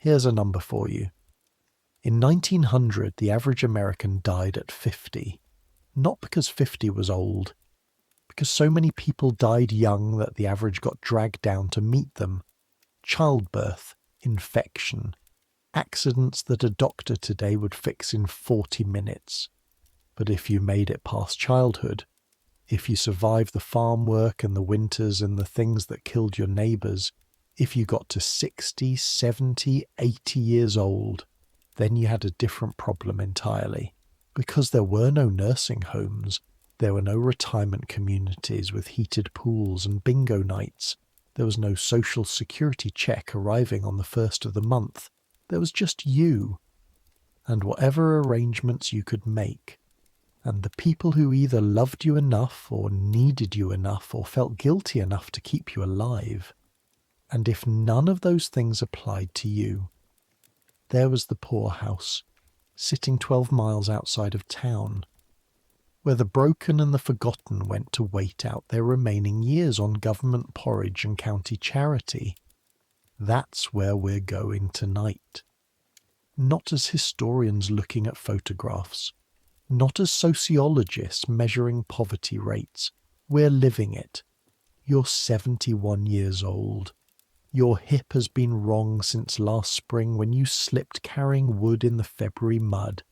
Here's a number for you. In 1900, the average American died at 50. Not because 50 was old, because so many people died young that the average got dragged down to meet them. Childbirth, infection, accidents that a doctor today would fix in 40 minutes. But if you made it past childhood, if you survived the farm work and the winters and the things that killed your neighbours, if you got to 60, 70, 80 years old, then you had a different problem entirely. Because there were no nursing homes, there were no retirement communities with heated pools and bingo nights, there was no social security check arriving on the first of the month, there was just you, and whatever arrangements you could make. And the people who either loved you enough or needed you enough or felt guilty enough to keep you alive. And if none of those things applied to you, there was the poorhouse, sitting 12 miles outside of town, where the broken and the forgotten went to wait out their remaining years on government porridge and county charity. That's where we're going tonight. Not as historians looking at photographs, not as sociologists measuring poverty rates. We're living it. You're 71 years old. Your hip has been wrong since last spring when you slipped carrying wood in the February mud.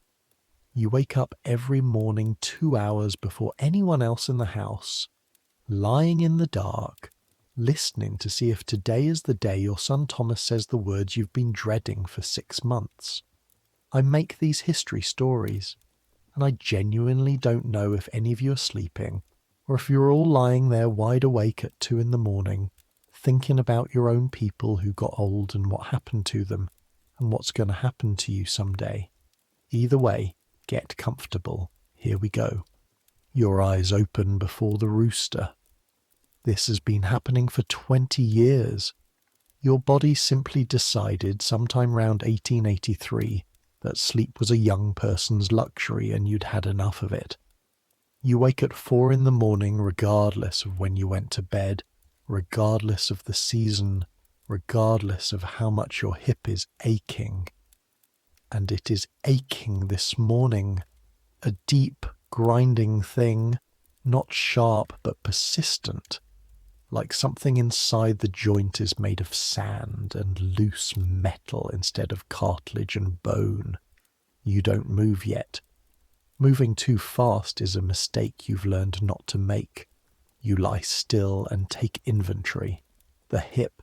You wake up every morning 2 hours before anyone else in the house, lying in the dark, listening to see if today is the day your son Thomas says the words you've been dreading for 6 months. I make these history stories, and I genuinely don't know if any of you are sleeping, or if you're all lying there wide awake at 2 a.m, thinking about your own people who got old and what happened to them, and what's going to happen to you someday. Either way, get comfortable. Here we go. Your eyes open before the rooster. This has been happening for 20 years. Your body simply decided sometime round 1883 that sleep was a young person's luxury and you'd had enough of it. You wake at 4 a.m. regardless of when you went to bed, regardless of the season, regardless of how much your hip is aching. And it is aching this morning, a deep, grinding thing, not sharp but persistent, like something inside the joint is made of sand and loose metal instead of cartilage and bone. You don't move yet. Moving too fast is a mistake you've learned not to make. You lie still and take inventory. The hip,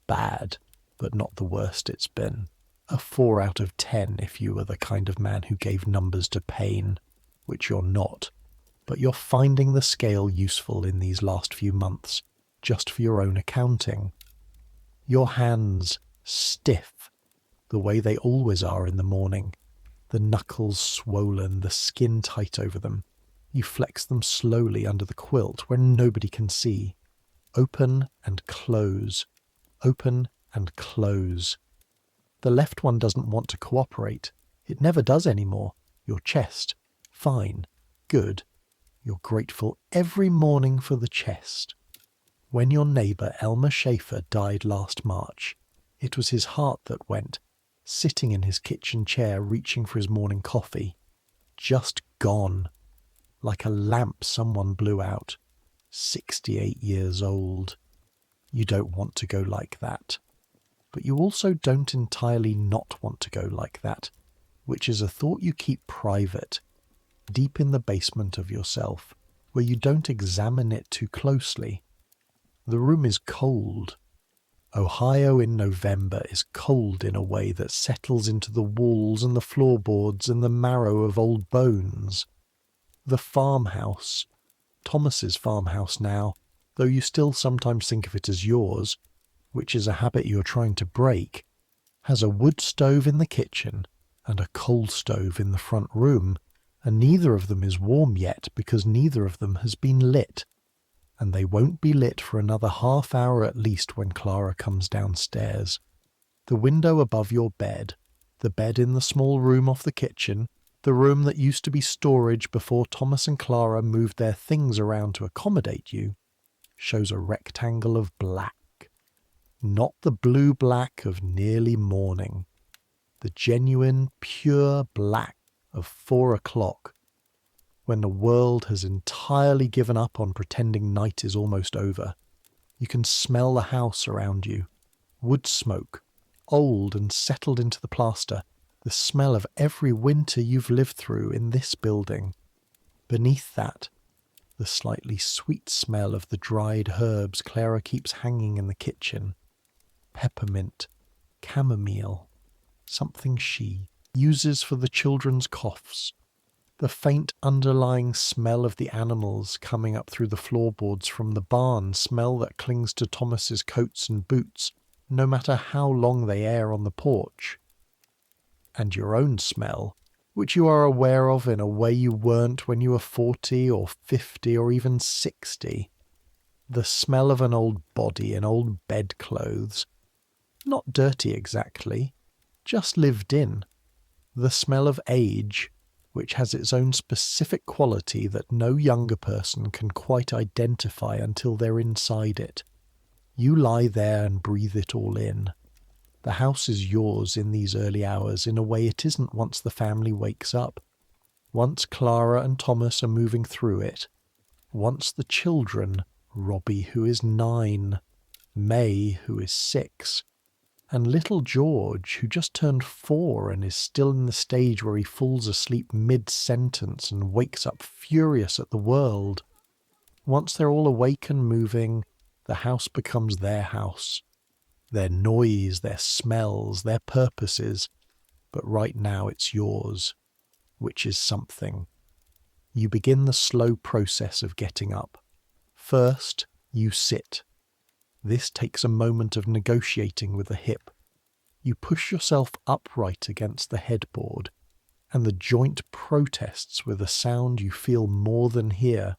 bad, but not the worst it's been. A 4 out of 10 if you were the kind of man who gave numbers to pain, which you're not. But you're finding the scale useful in these last few months, just for your own accounting. Your hands stiff, the way they always are in the morning. The knuckles swollen, the skin tight over them. You flex them slowly under the quilt where nobody can see. Open and close. Open and close. The left one doesn't want to cooperate. It never does anymore. Your chest. Fine. Good. You're grateful every morning for the chest. When your neighbour Elmer Schaefer died last March, it was his heart that went, sitting in his kitchen chair reaching for his morning coffee. Just gone. Like a lamp someone blew out. 68 years old. You don't want to go like that. But you also don't entirely not want to go like that, which is a thought you keep private, deep in the basement of yourself, where you don't examine it too closely. The room is cold. Ohio in November is cold in a way that settles into the walls and the floorboards and the marrow of old bones. The farmhouse, Thomas's farmhouse now, though you still sometimes think of it as yours, which is a habit you're trying to break, has a wood stove in the kitchen and a coal stove in the front room, and neither of them is warm yet because neither of them has been lit. And they won't be lit for another half hour at least when Clara comes downstairs. The window above your bed, the bed in the small room off the kitchen, the room that used to be storage before Thomas and Clara moved their things around to accommodate you, shows a rectangle of black. Not the blue-black of nearly morning. The genuine, pure black of 4 o'clock, when the world has entirely given up on pretending night is almost over. You can smell the house around you. Wood smoke, old and settled into the plaster, the smell of every winter you've lived through in this building. Beneath that, the slightly sweet smell of the dried herbs Clara keeps hanging in the kitchen. Peppermint, chamomile, something she uses for the children's coughs. The faint underlying smell of the animals coming up through the floorboards from the barn, smell that clings to Thomas's coats and boots, no matter how long they air on the porch. And your own smell, which you are aware of in a way you weren't when you were 40 or 50 or even 60. The smell of an old body in old bedclothes. Not dirty exactly, just lived in. The smell of age, which has its own specific quality that no younger person can quite identify until they're inside it. You lie there and breathe it all in. The house is yours in these early hours in a way it isn't once the family wakes up. Once Clara and Thomas are moving through it. Once the children, Robbie who is 9, May who is 6, and little George who just turned 4 and is still in the stage where he falls asleep mid-sentence and wakes up furious at the world. Once they're all awake and moving, the house becomes their house. Their noise, their smells, their purposes, but right now it's yours, which is something. You begin the slow process of getting up. First, you sit. This takes a moment of negotiating with the hip. You push yourself upright against the headboard, and the joint protests with a sound you feel more than hear,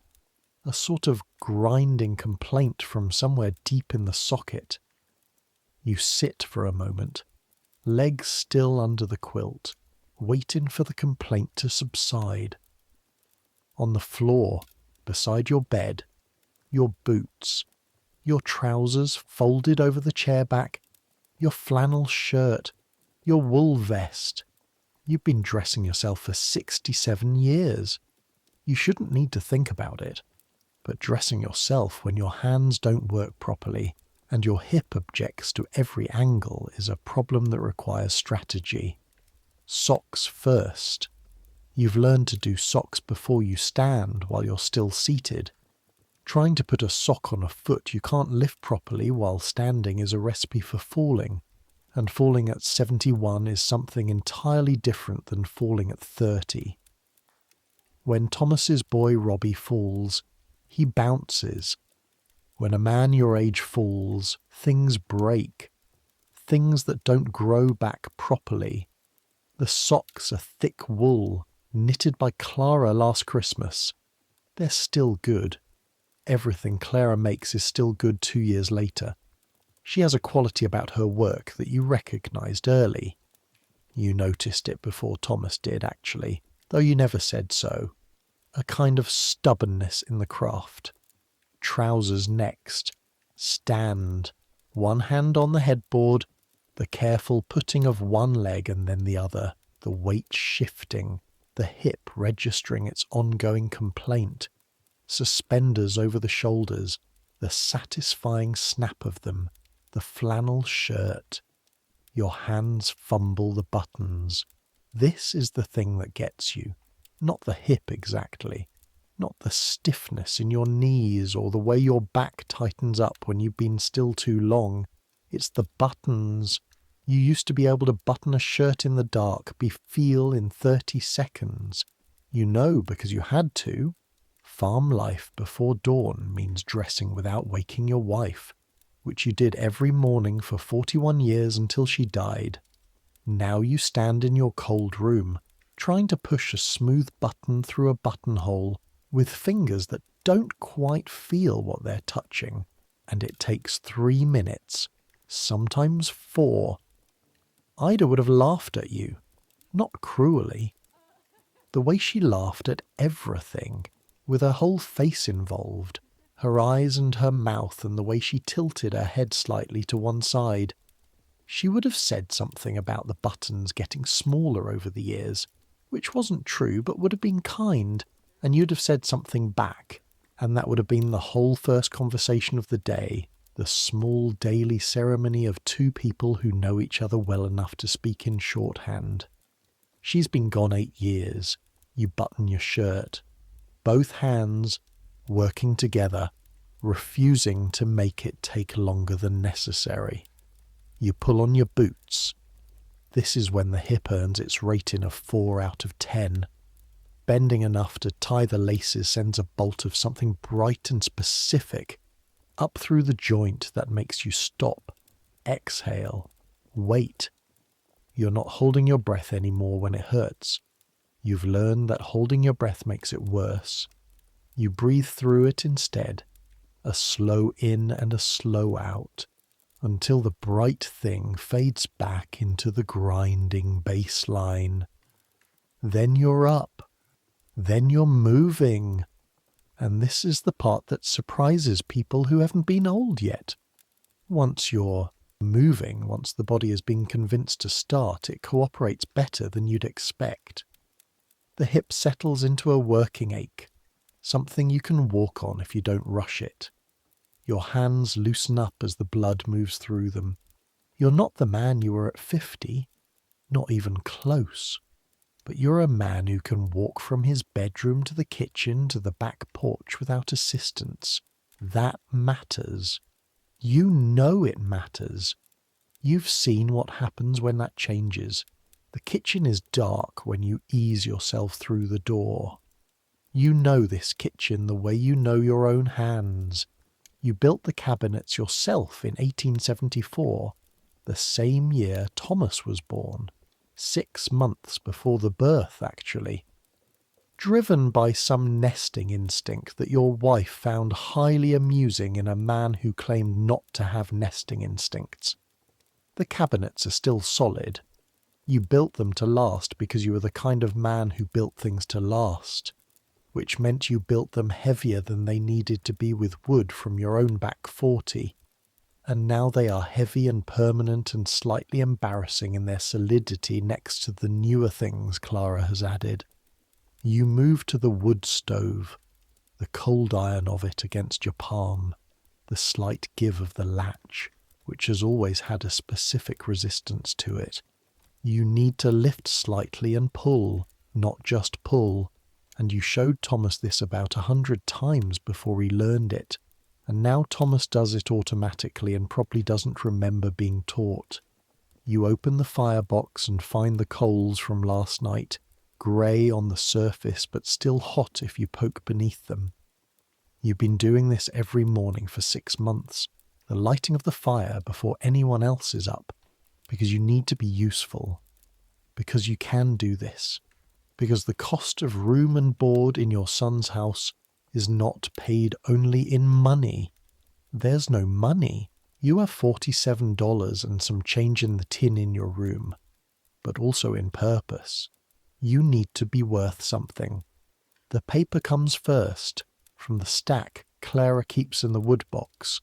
a sort of grinding complaint from somewhere deep in the socket. You sit for a moment, legs still under the quilt, waiting for the complaint to subside. On the floor, beside your bed, your boots, your trousers folded over the chair back, your flannel shirt, your wool vest. You've been dressing yourself for 67 years. You shouldn't need to think about it, but dressing yourself when your hands don't work properly and your hip objects to every angle is a problem that requires strategy. Socks first. You've learned to do socks before you stand while you're still seated. Trying to put a sock on a foot you can't lift properly while standing is a recipe for falling, and falling at 71 is something entirely different than falling at 30. When Thomas's boy Robbie falls, he bounces. When a man your age falls, things break. Things that don't grow back properly. The socks are thick wool, knitted by Clara last Christmas. They're still good. Everything Clara makes is still good 2 years later. She has a quality about her work that you recognised early. You noticed it before Thomas did, actually, though you never said so. A kind of stubbornness in the craft. Trousers next. Stand. One hand on the headboard, the careful putting of one leg and then the other, the weight shifting, the hip registering its ongoing complaint. Suspenders over the shoulders, the satisfying snap of them, the flannel shirt. Your hands fumble the buttons. This is the thing that gets you, not the hip exactly, not the stiffness in your knees or the way your back tightens up when you've been still too long. It's the buttons. You used to be able to button a shirt in the dark, feel in 30 seconds. You know because you had to. Farm life before dawn means dressing without waking your wife, which you did every morning for 41 years until she died. Now you stand in your cold room, trying to push a smooth button through a buttonhole with fingers that don't quite feel what they're touching, and it takes 3 minutes, sometimes 4. Ida would have laughed at you, not cruelly. The way she laughed at everything, with her whole face involved, Her eyes and her mouth and the way she tilted her head slightly to one side. She would have said something about the buttons getting smaller over the years, which wasn't true but would have been kind, and you'd have said something back, and that would have been the whole first conversation of the day, the small daily ceremony of two people who know each other well enough to speak in shorthand. She's been gone 8 years. You button your shirt. Both hands working together, refusing to make it take longer than necessary. You pull on your boots. This is when the hip earns its rating of 4 out of 10. Bending enough to tie the laces sends a bolt of something bright and specific up through the joint that makes you stop, exhale, wait. You're not holding your breath anymore when it hurts. You've learned that holding your breath makes it worse. You breathe through it instead, a slow in and a slow out, until the bright thing fades back into the grinding bass line. Then you're up. Then you're moving. And this is the part that surprises people who haven't been old yet. Once you're moving, once the body has been convinced to start, it cooperates better than you'd expect. The hip settles into a working ache, something you can walk on if you don't rush it. Your hands loosen up as the blood moves through them. You're not the man you were at 50, not even close. But you're a man who can walk from his bedroom to the kitchen to the back porch without assistance. That matters. You know it matters. You've seen what happens when that changes. The kitchen is dark when you ease yourself through the door. You know this kitchen the way you know your own hands. You built the cabinets yourself in 1874, the same year Thomas was born. 6 months before the birth, actually. Driven by some nesting instinct that your wife found highly amusing in a man who claimed not to have nesting instincts. The cabinets are still solid. You built them to last because you were the kind of man who built things to last, which meant you built them heavier than they needed to be with wood from your own back 40. And now they are heavy and permanent and slightly embarrassing in their solidity next to the newer things Clara has added. You move to the wood stove, the cold iron of it against your palm, the slight give of the latch, which has always had a specific resistance to it. You need to lift slightly and pull, not just pull, and you showed Thomas this about 100 times before he learned it. And now Thomas does it automatically and probably doesn't remember being taught. You open the firebox and find the coals from last night, grey on the surface but still hot if you poke beneath them. You've been doing this every morning for 6 months, the lighting of the fire before anyone else is up, because you need to be useful, because you can do this, because the cost of room and board in your son's house is not paid only in money. There's no money. You have $47 and some change in the tin in your room, but also in purpose. You need to be worth something. The paper comes first, from the stack Clara keeps in the wood box,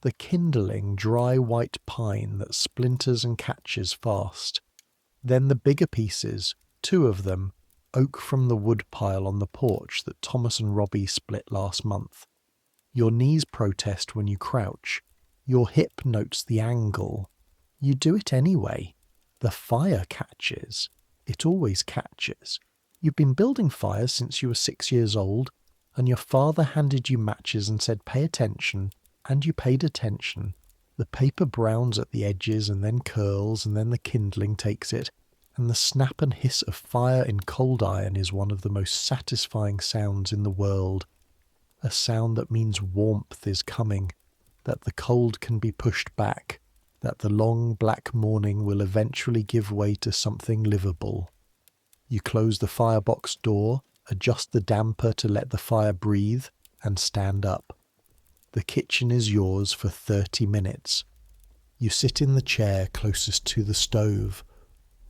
the kindling dry white pine that splinters and catches fast. Then the bigger pieces, 2 of them, oak from the wood pile on the porch that Thomas and Robbie split last month. Your knees protest when you crouch. Your hip notes the angle. You do it anyway. The fire catches. It always catches. You've been building fires since you were 6 years old, and your father handed you matches and said, "Pay attention," and you paid attention. The paper browns at the edges and then curls, and then the kindling takes it, and the snap and hiss of fire in cold iron is one of the most satisfying sounds in the world. A sound that means warmth is coming, that the cold can be pushed back, that the long black morning will eventually give way to something livable. You close the firebox door, adjust the damper to let the fire breathe, and stand up. The kitchen is yours for 30 minutes. You sit in the chair closest to the stove.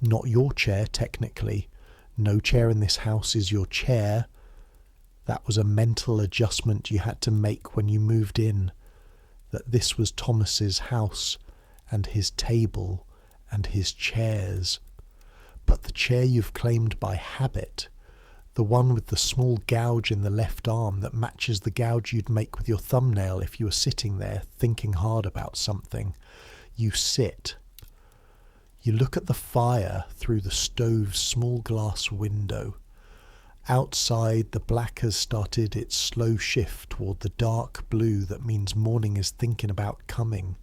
Not your chair, technically. No chair in this house is your chair. That was a mental adjustment you had to make when you moved in, that this was Thomas's house and his table and his chairs. But the chair you've claimed by habit, the one with the small gouge in the left arm that matches the gouge you'd make with your thumbnail if you were sitting there thinking hard about something, you sit. You look at the fire through the stove's small glass window. Outside, the black has started its slow shift toward the dark blue that means morning is thinking about coming.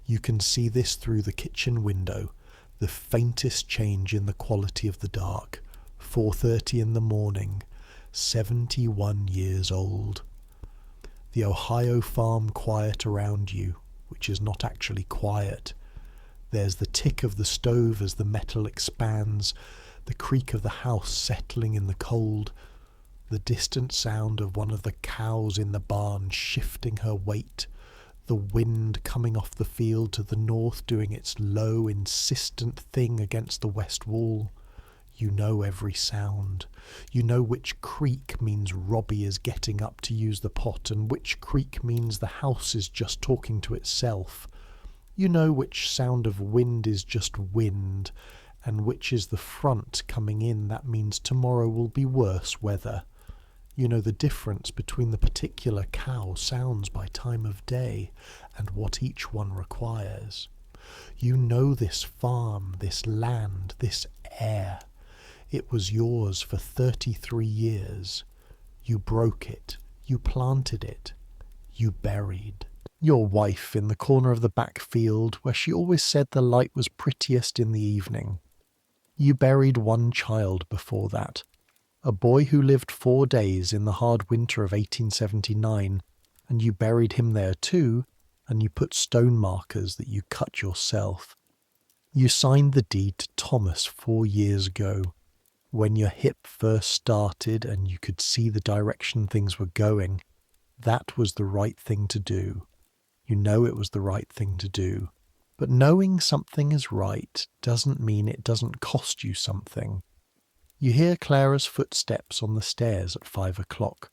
You can see this through the kitchen window, the faintest change in the quality of the dark. 4:30 in the morning, 71 years old. The Ohio farm quiet around you, which is not actually quiet. There's the tick of the stove as the metal expands, the creak of the house settling in the cold, the distant sound of one of the cows in the barn shifting her weight, the wind coming off the field to the north doing its low, insistent thing against the west wall. You know every sound. You know which creak means Robbie is getting up to use the pot and which creak means the house is just talking to itself. You know which sound of wind is just wind and which is the front coming in that means tomorrow will be worse weather. You know the difference between the particular cow sounds by time of day and what each one requires. You know this farm, this land, this air. It was yours for 33 years. You broke it. You planted it. You buried. Your wife in the corner of the back field where she always said the light was prettiest in the evening. You buried one child before that, a boy who lived 4 days in the hard winter of 1879, and you buried him there too, and you put stone markers that you cut yourself. You signed the deed to Thomas 4 years ago, when your hip first started and you could see the direction things were going. That was the right thing to do. You know it was the right thing to do. But knowing something is right doesn't mean it doesn't cost you something. You hear Clara's footsteps on the stairs at 5 o'clock.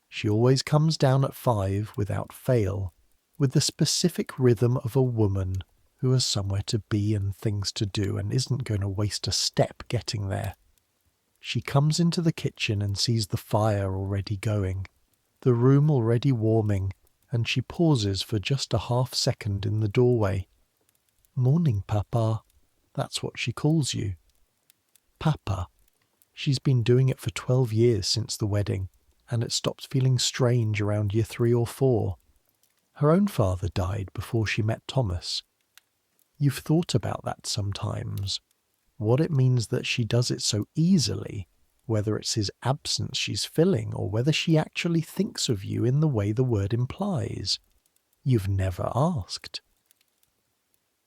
She always comes down at 5 without fail, with the specific rhythm of a woman who has somewhere to be and things to do and isn't going to waste a step getting there. She comes into the kitchen and sees the fire already going, the room already warming, and she pauses for just a half second in the doorway. "Morning, Papa." That's what she calls you. Papa. She's been doing it for 12 years since the wedding, and it stopped feeling strange around year 3 or 4. Her own father died before she met Thomas. You've thought about that sometimes. What it means that she does it so easily, whether it's his absence she's filling or whether she actually thinks of you in the way the word implies. You've never asked.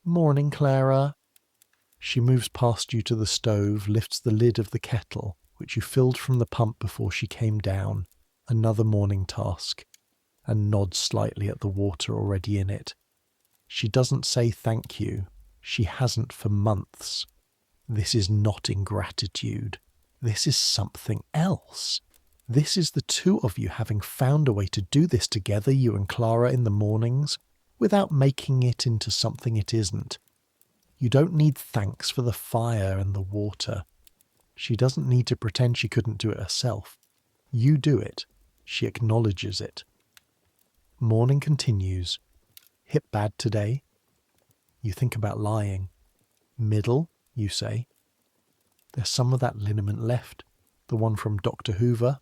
"Morning, Clara." She moves past you to the stove, lifts the lid of the kettle, which you filled from the pump before she came down, another morning task, and nods slightly at the water already in it. She doesn't say thank you. She hasn't for months. This is not ingratitude. This is something else. This is the two of you having found a way to do this together, you and Clara, in the mornings, without making it into something it isn't. You don't need thanks for the fire and the water. She doesn't need to pretend she couldn't do it herself. You do it. She acknowledges it. Morning continues. Hip bad today? You think about lying. Middle, you say. There's some of that liniment left, the one from Dr. Hoover.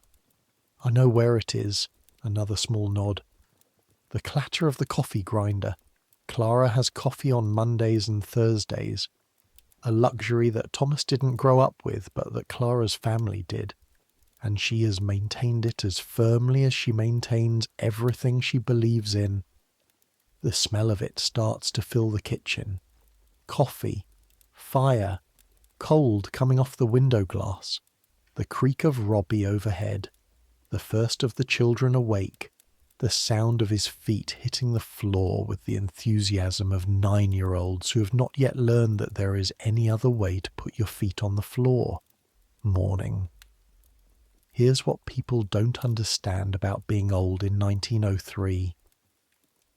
I know where it is. Another small nod. The clatter of the coffee grinder. Clara has coffee on Mondays and Thursdays, a luxury that Thomas didn't grow up with but that Clara's family did, and she has maintained it as firmly as she maintains everything she believes in. The smell of it starts to fill the kitchen. Coffee, fire, cold coming off the window glass, the creak of Robbie overhead, the first of the children awake, the sound of his feet hitting the floor with the enthusiasm of 9-year-olds who have not yet learned that there is any other way to put your feet on the floor. Morning. Here's what people don't understand about being old in 1903.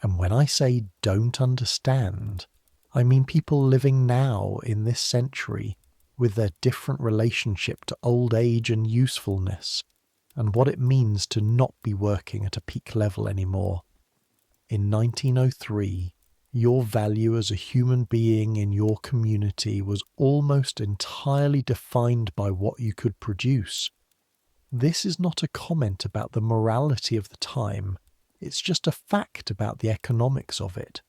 And when I say don't understand, I mean people living now in this century with their different relationship to old age and usefulness, and what it means to not be working at a peak level anymore. In 1903, your value as a human being in your community was almost entirely defined by what you could produce. This is not a comment about the morality of the time, it's just a fact about the economics of it.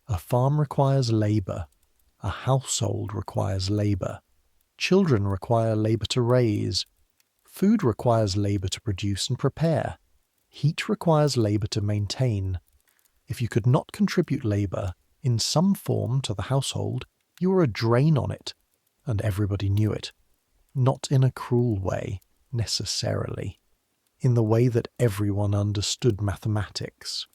A farm requires labour, a household requires labour, children require labour to raise, food requires labour to produce and prepare, heat requires labour to maintain. If you could not contribute labour in some form to the household, you were a drain on it, and everybody knew it. Not in a cruel way, necessarily, in the way that everyone understood mathematics.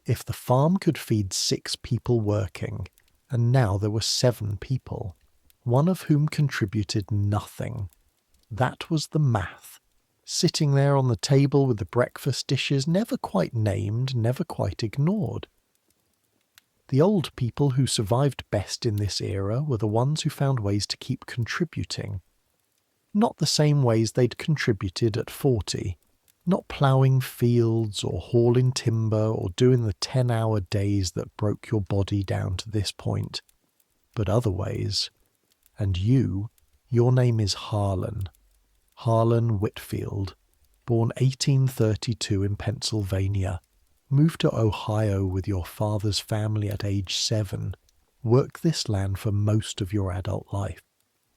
If the farm could feed 6 people working, and now there were 7 people, one of whom contributed nothing, that was the math. Sitting there on the table with the breakfast dishes never quite named, never quite ignored. The old people who survived best in this era were the ones who found ways to keep contributing. Not the same ways they'd contributed at 40, not ploughing fields or hauling timber or doing the 10-hour days that broke your body down to this point, but other ways. And your name is Harlan Whitfield, born 1832 in Pennsylvania, moved to Ohio with your father's family at age 7, worked this land for most of your adult life.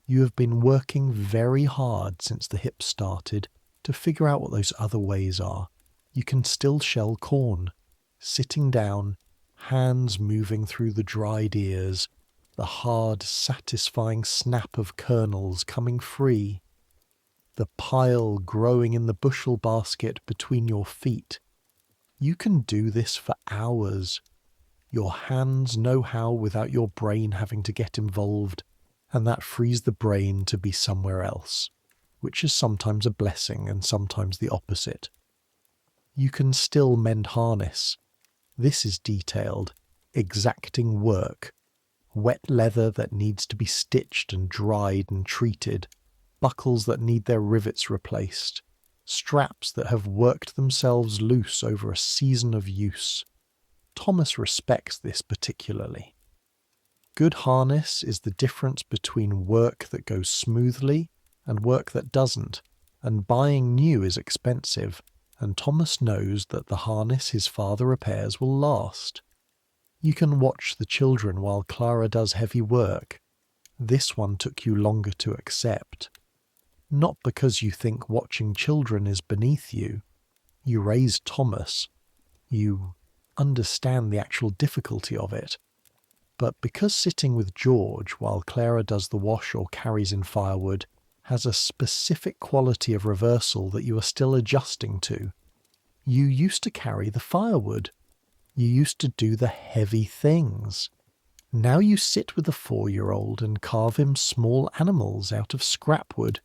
You have been working very hard since the hip started to figure out what those other ways are. You can still shell corn, sitting down, hands moving through the dried ears, the hard, satisfying snap of kernels coming free, the pile growing in the bushel basket between your feet. You can do this for hours. Your hands know how without your brain having to get involved, and that frees the brain to be somewhere else, which is sometimes a blessing and sometimes the opposite. You can still mend harness. This is detailed, exacting work. Wet leather that needs to be stitched and dried and treated, buckles that need their rivets replaced, straps that have worked themselves loose over a season of use. Thomas respects this particularly. Good harness is the difference between work that goes smoothly and work that doesn't, and buying new is expensive, and Thomas knows that the harness his father repairs will last. You can watch the children while Clara does heavy work. This one took you longer to accept. Not because you think watching children is beneath you. You raised Thomas. You understand the actual difficulty of it. But because sitting with George while Clara does the wash or carries in firewood has a specific quality of reversal that you are still adjusting to. You used to carry the firewood. You used to do the heavy things. Now you sit with the 4-year-old and carve him small animals out of scrap wood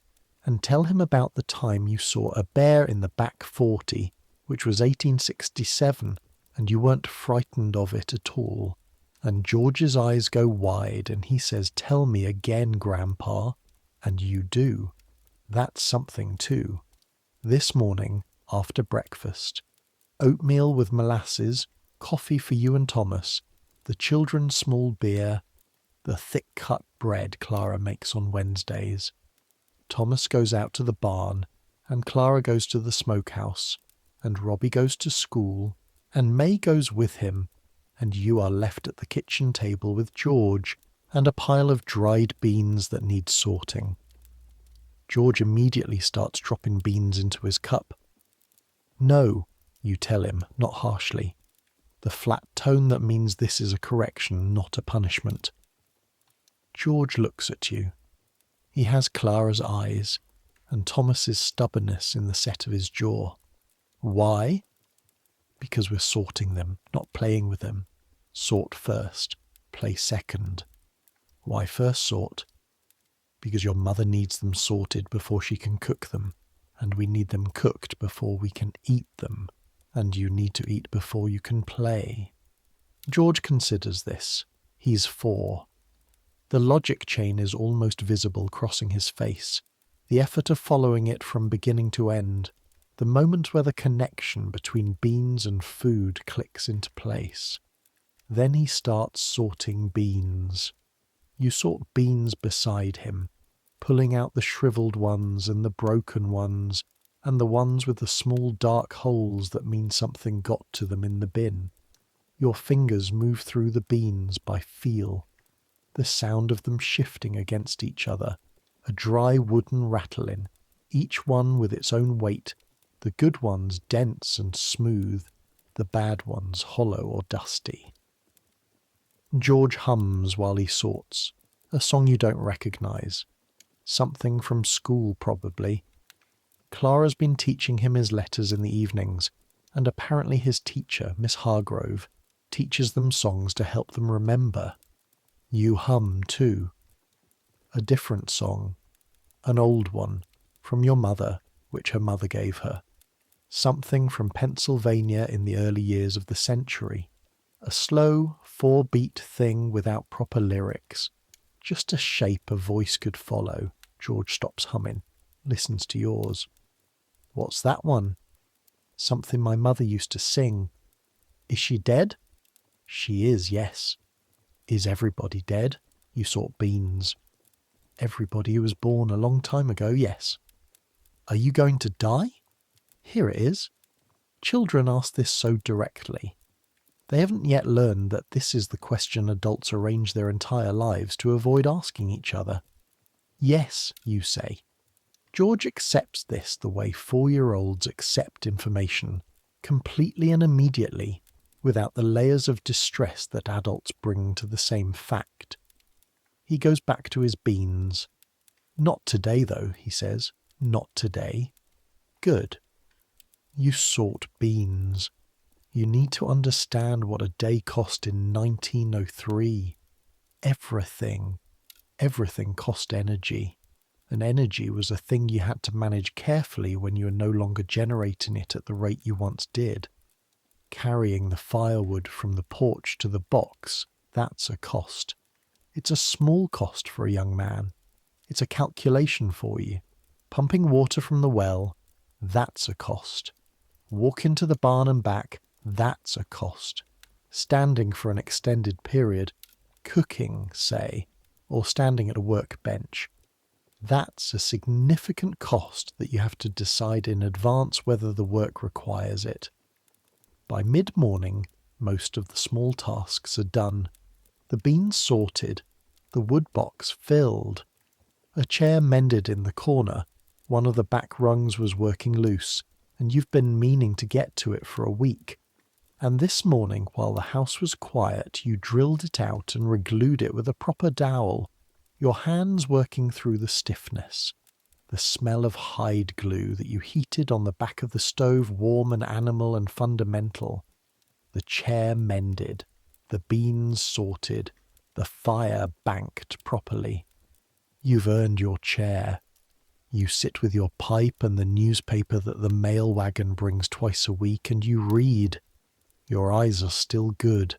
and tell him about the time you saw a bear in the back 40, which was 1867, and you weren't frightened of it at all. And George's eyes go wide and he says, "Tell me again, Grandpa." And you do. That's something too. This morning, after breakfast, oatmeal with molasses, coffee for you and Thomas, the children's small beer, the thick-cut bread Clara makes on Wednesdays. Thomas goes out to the barn, and Clara goes to the smokehouse, and Robbie goes to school, and May goes with him, and you are left at the kitchen table with George and a pile of dried beans that need sorting. George immediately starts dropping beans into his cup. "No," you tell him, not harshly. The flat tone that means this is a correction, not a punishment. George looks at you. He has Clara's eyes and Thomas's stubbornness in the set of his jaw. Why? Because we're sorting them, not playing with them. Sort first, play second. Why first sort? Because your mother needs them sorted before she can cook them. and we need them cooked before we can eat them, and you need to eat before you can play. George considers this. He's 4. The logic chain is almost visible crossing his face, the effort of following it from beginning to end, the moment where the connection between beans and food clicks into place. Then he starts sorting beans. You sort beans beside him, pulling out the shriveled ones and the broken ones, and the ones with the small dark holes that mean something got to them in the bin. Your fingers move through the beans by feel, the sound of them shifting against each other, a dry wooden rattling, each one with its own weight, the good ones dense and smooth, the bad ones hollow or dusty. George hums while he sorts, a song you don't recognise. Something from school, probably. Clara's been teaching him his letters in the evenings, and apparently his teacher, Miss Hargrove, teaches them songs to help them remember. You hum, too. A different song. An old one, from your mother, which her mother gave her. Something from Pennsylvania in the early years of the century. A slow, 4-beat thing without proper lyrics. Just a shape a voice could follow. George stops humming, listens to yours. What's that one? Something my mother used to sing. Is she dead? She is, yes. Is everybody dead? You sort beans. Everybody who was born a long time ago, yes. Are you going to die? Here it is. Children ask this so directly. They haven't yet learned that this is the question adults arrange their entire lives to avoid asking each other. Yes, you say. George accepts this the way 4-year-olds accept information, completely and immediately, without the layers of distress that adults bring to the same fact. He goes back to his beans. Not today, though, he says. Not today. Good. You sort beans. You need to understand what a day cost in 1903. Everything cost energy. And energy was a thing you had to manage carefully when you were no longer generating it at the rate you once did. Carrying the firewood from the porch to the box, that's a cost. It's a small cost for a young man. It's a calculation for you. Pumping water from the well, that's a cost. Walking to the barn and back, that's a cost. Standing for an extended period, cooking, say, or standing at a workbench, that's a significant cost that you have to decide in advance whether the work requires it. By mid-morning, most of the small tasks are done. The beans sorted, the wood box filled. A chair mended in the corner, one of the back rungs was working loose, and you've been meaning to get to it for a week. And this morning, while the house was quiet, you drilled it out and reglued it with a proper dowel, your hands working through the stiffness, the smell of hide glue that you heated on the back of the stove, warm and animal and fundamental. The chair mended, the beans sorted, the fire banked properly. You've earned your chair. You sit with your pipe and the newspaper that the mail wagon brings twice a week, and you read. Your eyes are still good.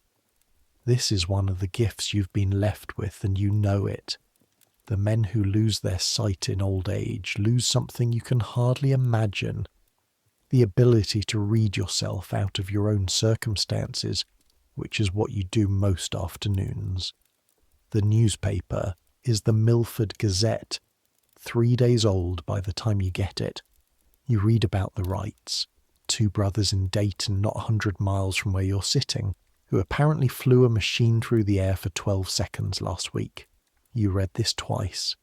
This is one of the gifts you've been left with, and you know it. The men who lose their sight in old age lose something you can hardly imagine. The ability to read yourself out of your own circumstances, which is what you do most afternoons. The newspaper is the Milford Gazette, 3 days old by the time you get it. You read about the Wrights, 2 brothers in Dayton not 100 miles from where you're sitting, who apparently flew a machine through the air for 12 seconds last week. You read this twice.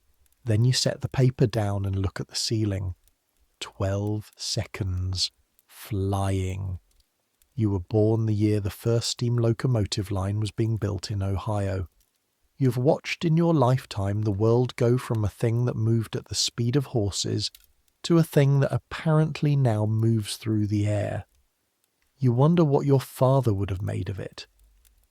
Then you set the paper down and look at the ceiling. 12 seconds. Flying. You were born the year the first steam locomotive line was being built in Ohio. You've watched in your lifetime the world go from a thing that moved at the speed of horses to a thing that apparently now moves through the air. You wonder what your father would have made of it.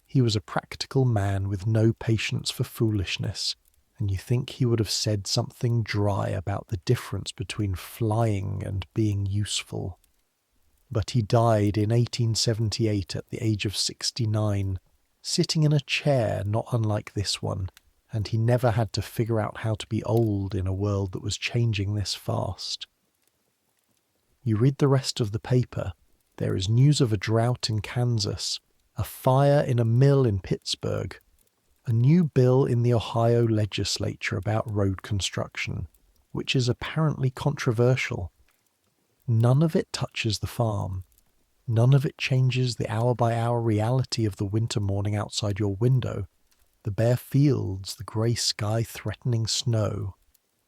He was a practical man with no patience for foolishness, and you think he would have said something dry about the difference between flying and being useful. But he died in 1878 at the age of 69, sitting in a chair not unlike this one, and he never had to figure out how to be old in a world that was changing this fast. You read the rest of the paper. There is news of a drought in Kansas, a fire in a mill in Pittsburgh, a new bill in the Ohio legislature about road construction, which is apparently controversial. None of it touches the farm. None of it changes the hour-by-hour reality of the winter morning outside your window, the bare fields, the grey sky threatening snow,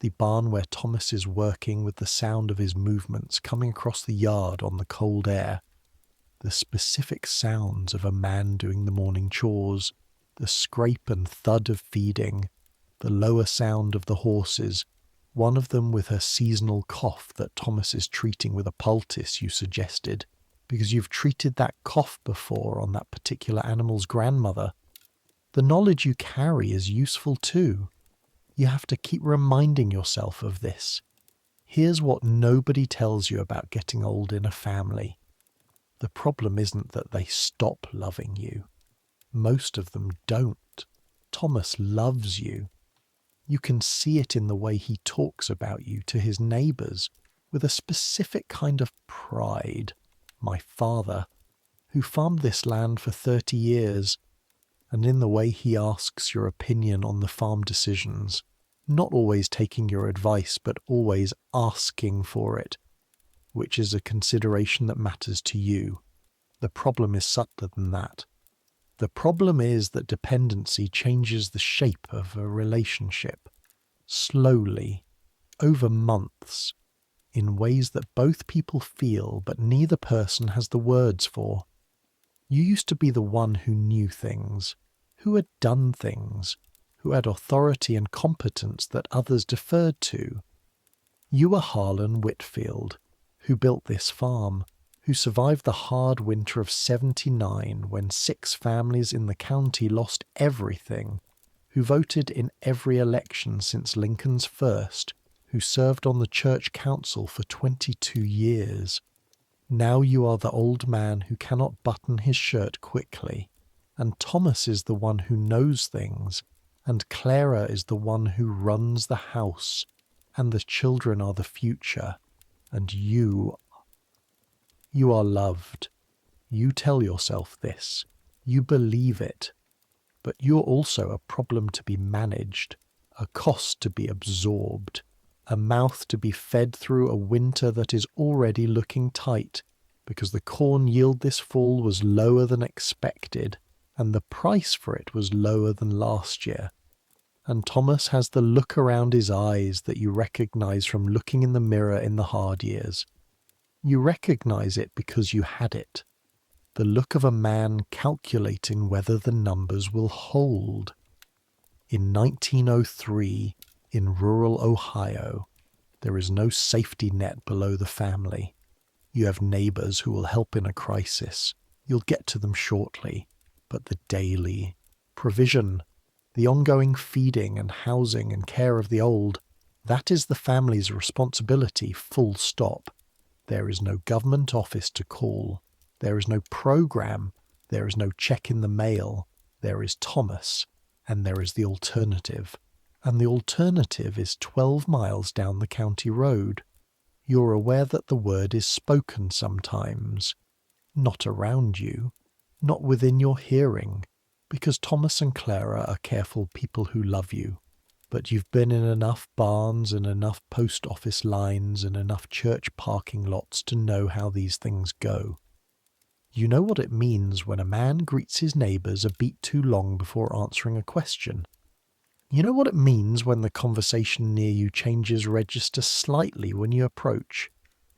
the barn where Thomas is working with the sound of his movements coming across the yard on the cold air, the specific sounds of a man doing the morning chores, the scrape and thud of feeding, the lower sound of the horses, one of them with her seasonal cough that Thomas is treating with a poultice you suggested, because you've treated that cough before on that particular animal's grandmother. The knowledge you carry is useful too. You have to keep reminding yourself of this. Here's what nobody tells you about getting old in a family. The problem isn't that they stop loving you. Most of them don't. Thomas loves you. You can see it in the way he talks about you to his neighbours, with a specific kind of pride. My father, who farmed this land for 30 years, and in the way he asks your opinion on the farm decisions, not always taking your advice, but always asking for it, which is a consideration that matters to you. The problem is subtler than that. The problem is that dependency changes the shape of a relationship, slowly, over months, in ways that both people feel but neither person has the words for. You used to be the one who knew things, who had done things, who had authority and competence that others deferred to. You were Harlan Whitfield, who built this farm, who survived the hard winter of 79 when 6 families in the county lost everything, who voted in every election since Lincoln's first, who served on the church council for 22 years. Now you are the old man who cannot button his shirt quickly, and Thomas is the one who knows things, and Clara is the one who runs the house, and the children are the future, and you are loved. You tell yourself this. You believe it. But you're also a problem to be managed, a cost to be absorbed, a mouth to be fed through a winter that is already looking tight, because the corn yield this fall was lower than expected, and the price for it was lower than last year. And Thomas has the look around his eyes that you recognize from looking in the mirror in the hard years. You recognize it because you had it. The look of a man calculating whether the numbers will hold. In 1903, in rural Ohio, there is no safety net below the family. You have neighbors who will help in a crisis. You'll get to them shortly. But the daily provision, the ongoing feeding and housing and care of the old, that is the family's responsibility, full stop. There is no government office to call. There is no program. There is no check in the mail. There is Thomas, and there is the alternative. And the alternative is 12 miles down the county road. You're aware that the word is spoken sometimes. Not around you. Not within your hearing. Because Thomas and Clara are careful people who love you. But you've been in enough barns and enough post office lines and enough church parking lots to know how these things go. You know what it means when a man greets his neighbours a beat too long before answering a question. You know what it means when the conversation near you changes register slightly when you approach.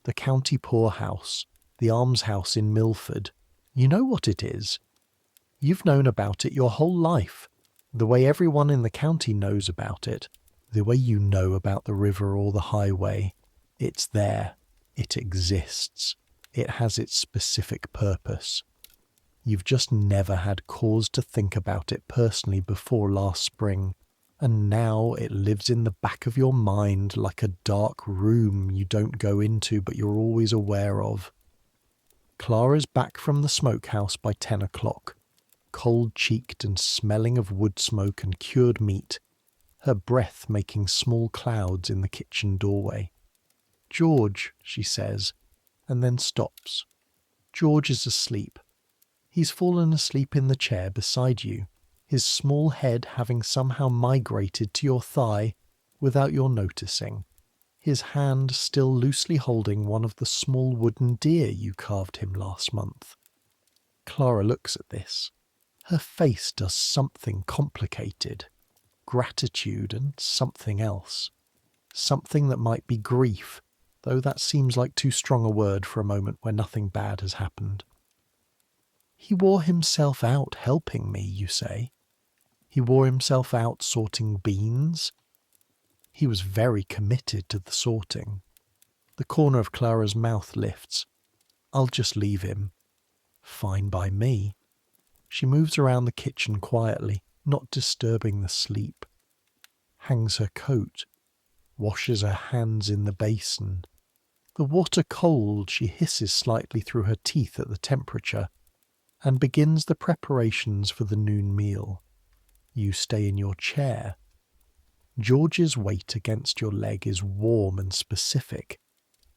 The county poorhouse, the almshouse in Milford. You know what it is. You've known about it your whole life, the way everyone in the county knows about it, the way you know about the river or the highway. It's there. It exists. It has its specific purpose. You've just never had cause to think about it personally before last spring, And now it lives in the back of your mind like a dark room you don't go into but you're always aware of. Clara's back from the smokehouse by 10 o'clock, cold-cheeked and smelling of wood smoke and cured meat, her breath making small clouds in the kitchen doorway. "George," she says, and then stops. George is asleep. He's fallen asleep in the chair beside you, his small head having somehow migrated to your thigh without your noticing, his hand still loosely holding one of the small wooden deer you carved him last month. Clara looks at this. Her face does something complicated. Gratitude and something else. Something that might be grief, though that seems like too strong a word for a moment where nothing bad has happened. "He wore himself out helping me," you say. "He wore himself out sorting beans." He was very committed to the sorting. The corner of Clara's mouth lifts. "I'll just leave him." "Fine by me." She moves around the kitchen quietly, not disturbing the sleep. Hangs her coat. Washes her hands in the basin. The water cold, she hisses slightly through her teeth at the temperature, and begins the preparations for the noon meal. You stay in your chair. George's weight against your leg is warm and specific.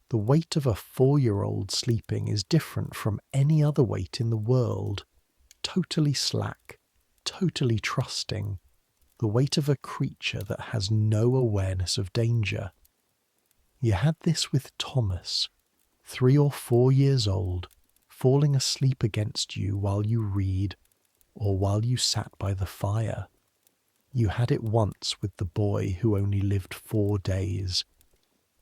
The weight of a 4-year-old sleeping is different from any other weight in the world. Totally slack, totally trusting. The weight of a creature that has no awareness of danger. You had this with Thomas, 3 or 4 years old, falling asleep against you while you read, or while you sat by the fire. You had it once with the boy who only lived 4 days.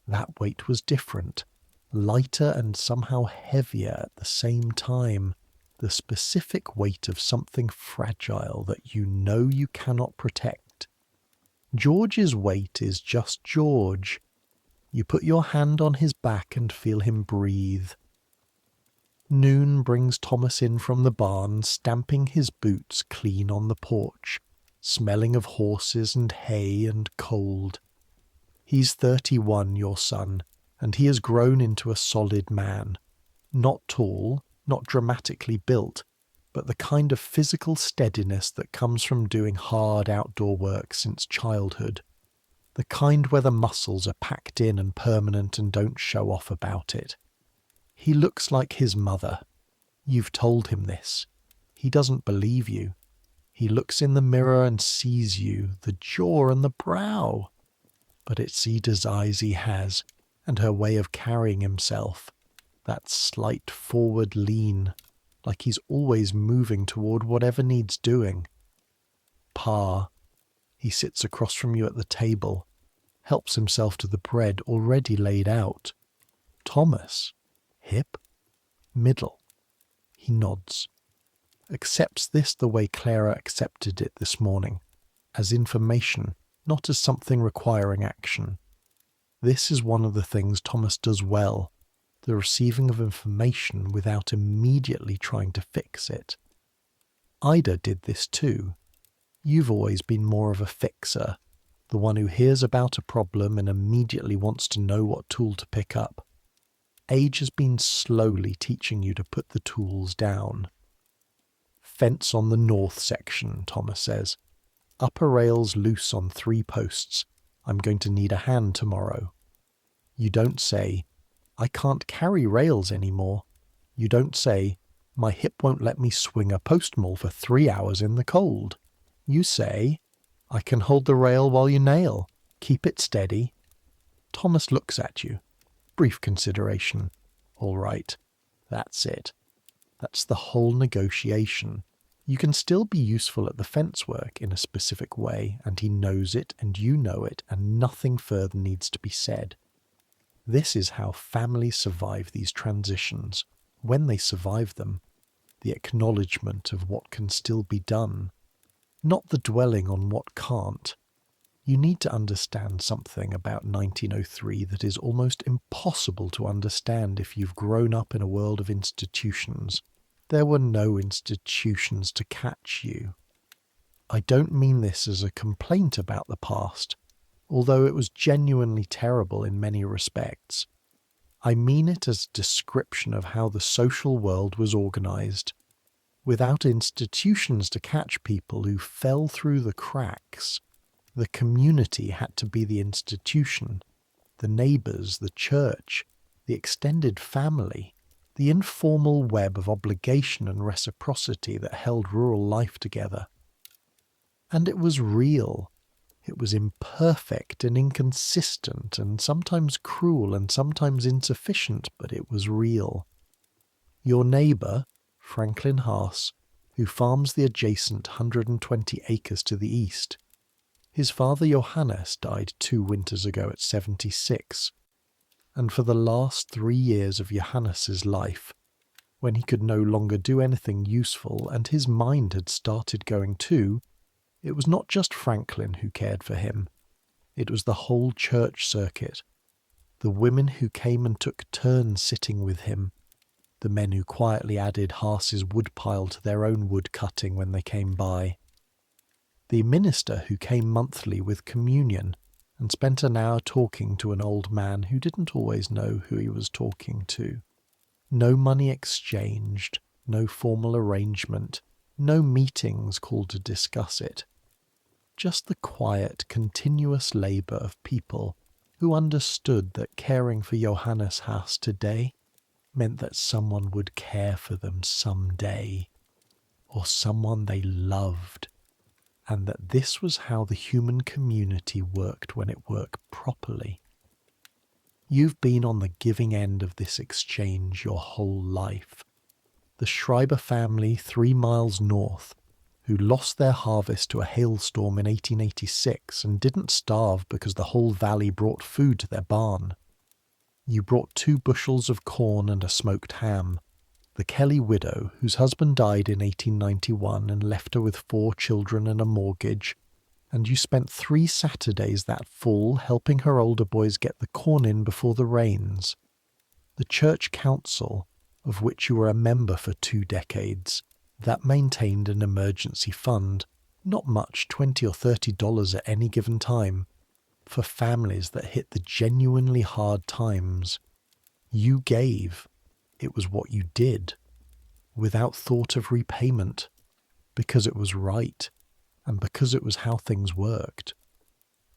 That weight was different, lighter and somehow heavier at the same time, the specific weight of something fragile that you know you cannot protect. George's weight is just George. You put your hand on his back and feel him breathe. Noon brings Thomas in from the barn, stamping his boots clean on the porch, smelling of horses and hay and cold. He's 31, your son, and he has grown into a solid man. Not tall, not dramatically built, but the kind of physical steadiness that comes from doing hard outdoor work since childhood. The kind where the muscles are packed in and permanent and don't show off about it. He looks like his mother. You've told him this. He doesn't believe you. He looks in the mirror and sees you, the jaw and the brow. But it's Ida's eyes he has, and her way of carrying himself. That slight forward lean, like he's always moving toward whatever needs doing. Pa. He sits across from you at the table, helps himself to the bread already laid out. Thomas. Hip? Middle. He nods. Accepts this the way Clara accepted it this morning, as information, not as something requiring action. This is one of the things Thomas does well, the receiving of information without immediately trying to fix it. Ida did this too. You've always been more of a fixer, the one who hears about a problem and immediately wants to know what tool to pick up. Age has been slowly teaching you to put the tools down. Fence on the north section, Thomas says. Upper rails loose on 3 posts. I'm going to need a hand tomorrow. You don't say, I can't carry rails anymore. You don't say, my hip won't let me swing a post mole for 3 hours in the cold. You say, I can hold the rail while you nail. Keep it steady. Thomas looks at you. Brief consideration. All right. That's it. That's the whole negotiation. You can still be useful at the fence work in a specific way, and he knows it, and you know it, and nothing further needs to be said. This is how families survive these transitions, when they survive them, the acknowledgement of what can still be done, not the dwelling on what can't. You need to understand something about 1903 that is almost impossible to understand if you've grown up in a world of institutions. There were no institutions to catch you. I don't mean this as a complaint about the past, although it was genuinely terrible in many respects. I mean it as a description of how the social world was organised. Without institutions to catch people who fell through the cracks, the community had to be the institution, the neighbours, the church, the extended family, the informal web of obligation and reciprocity that held rural life together. And it was real. It was imperfect and inconsistent and sometimes cruel and sometimes insufficient, but it was real. Your neighbour, Franklin Haas, who farms the adjacent 120 acres to the east. His father Johannes died 2 winters ago at 76, and for the last 3 years of Johannes's life, when he could no longer do anything useful and his mind had started going too, it was not just Franklin who cared for him. It was the whole church circuit, the women who came and took turns sitting with him, the men who quietly added Haas's woodpile to their own wood cutting when they came by, the minister who came monthly with communion and spent an hour talking to an old man who didn't always know who he was talking to. No money exchanged, no formal arrangement, no meetings called to discuss it. Just the quiet, continuous labour of people who understood that caring for Johannes Haas today meant that someone would care for them someday, or someone they loved, and that this was how the human community worked when it worked properly. You've been on the giving end of this exchange your whole life. The Schreiber family 3 miles north, who lost their harvest to a hailstorm in 1886 and didn't starve because the whole valley brought food to their barn. You brought 2 bushels of corn and a smoked ham. The Kelly widow, whose husband died in 1891 and left her with 4 children and a mortgage, and you spent 3 Saturdays that fall helping her older boys get the corn in before the rains. The church council, of which you were a member for 2 decades, that maintained an emergency fund, not much, $20 or $30 at any given time, for families that hit the genuinely hard times. You gave. It was what you did, without thought of repayment, because it was right, and because it was how things worked.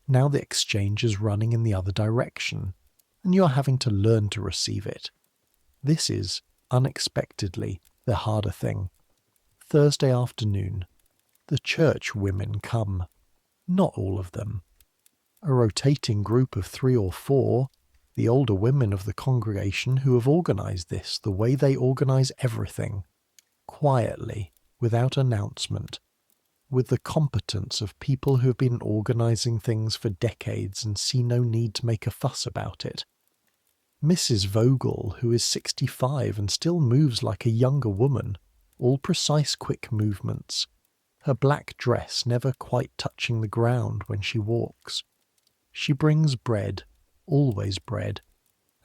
Now the exchange is running in the other direction, and you are having to learn to receive it. This is, unexpectedly, the harder thing. Thursday afternoon, the church women come. Not all of them. A rotating group of 3 or 4, the older women of the congregation who have organised this the way they organise everything, quietly, without announcement, with the competence of people who have been organising things for decades and see no need to make a fuss about it. Mrs. Vogel, who is 65 and still moves like a younger woman, all precise quick movements, her black dress never quite touching the ground when she walks. She brings bread, always bread,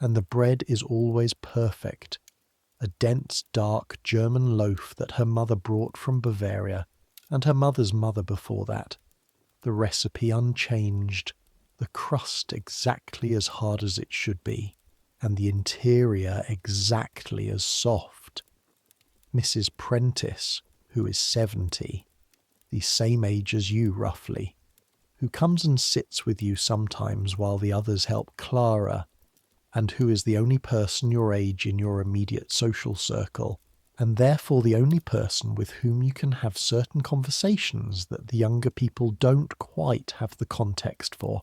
and the bread is always perfect, a dense, dark German loaf that her mother brought from Bavaria, and her mother's mother before that, the recipe unchanged, the crust exactly as hard as it should be, and the interior exactly as soft. Mrs. Prentice, who is 70, the same age as you roughly, who comes and sits with you sometimes while the others help Clara, and who is the only person your age in your immediate social circle, and therefore the only person with whom you can have certain conversations that the younger people don't quite have the context for,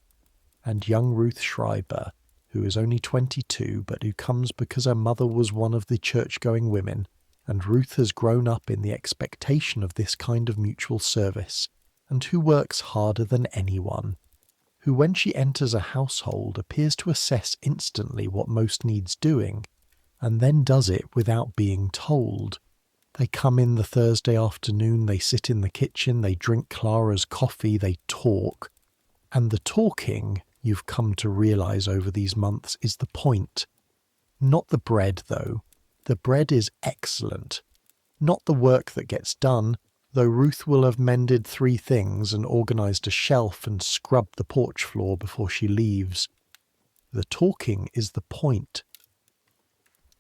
and young Ruth Schreiber, who is only 22 but who comes because her mother was one of the church-going women, and Ruth has grown up in the expectation of this kind of mutual service, and who works harder than anyone, who when she enters a household appears to assess instantly what most needs doing, and then does it without being told. They come in the Thursday afternoon, they sit in the kitchen, they drink Clara's coffee, they talk, and the talking, you've come to realise over these months, is the point. Not the bread, though. The bread is excellent. Not the work that gets done, though Ruth will have mended 3 things and organised a shelf and scrubbed the porch floor before she leaves. The talking is the point.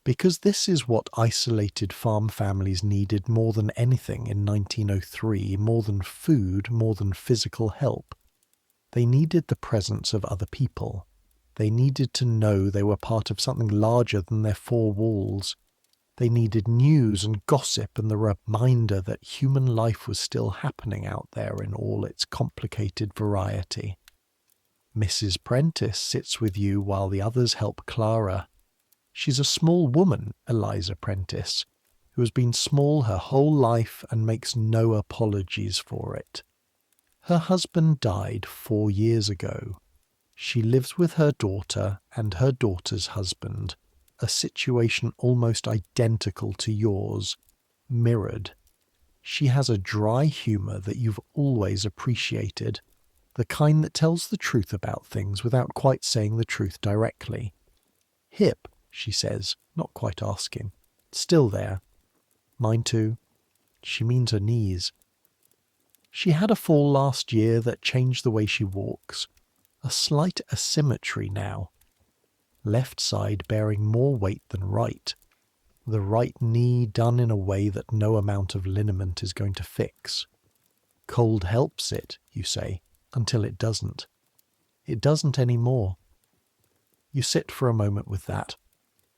Because this is what isolated farm families needed more than anything in 1903, more than food, more than physical help. They needed the presence of other people. They needed to know they were part of something larger than their 4 walls. They needed news and gossip and the reminder that human life was still happening out there in all its complicated variety. Mrs. Prentice sits with you while the others help Clara. She's a small woman, Eliza Prentice, who has been small her whole life and makes no apologies for it. Her husband died 4 years ago. She lives with her daughter and her daughter's husband, a situation almost identical to yours, mirrored. She has a dry humour that you've always appreciated, the kind that tells the truth about things without quite saying the truth directly. Hip, she says, not quite asking. Still there. Mine too. She means her knees. She had a fall last year that changed the way she walks. A slight asymmetry now. Left side bearing more weight than right. The right knee done in a way that no amount of liniment is going to fix. Cold helps it, you say, until it doesn't. It doesn't anymore. You sit for a moment with that.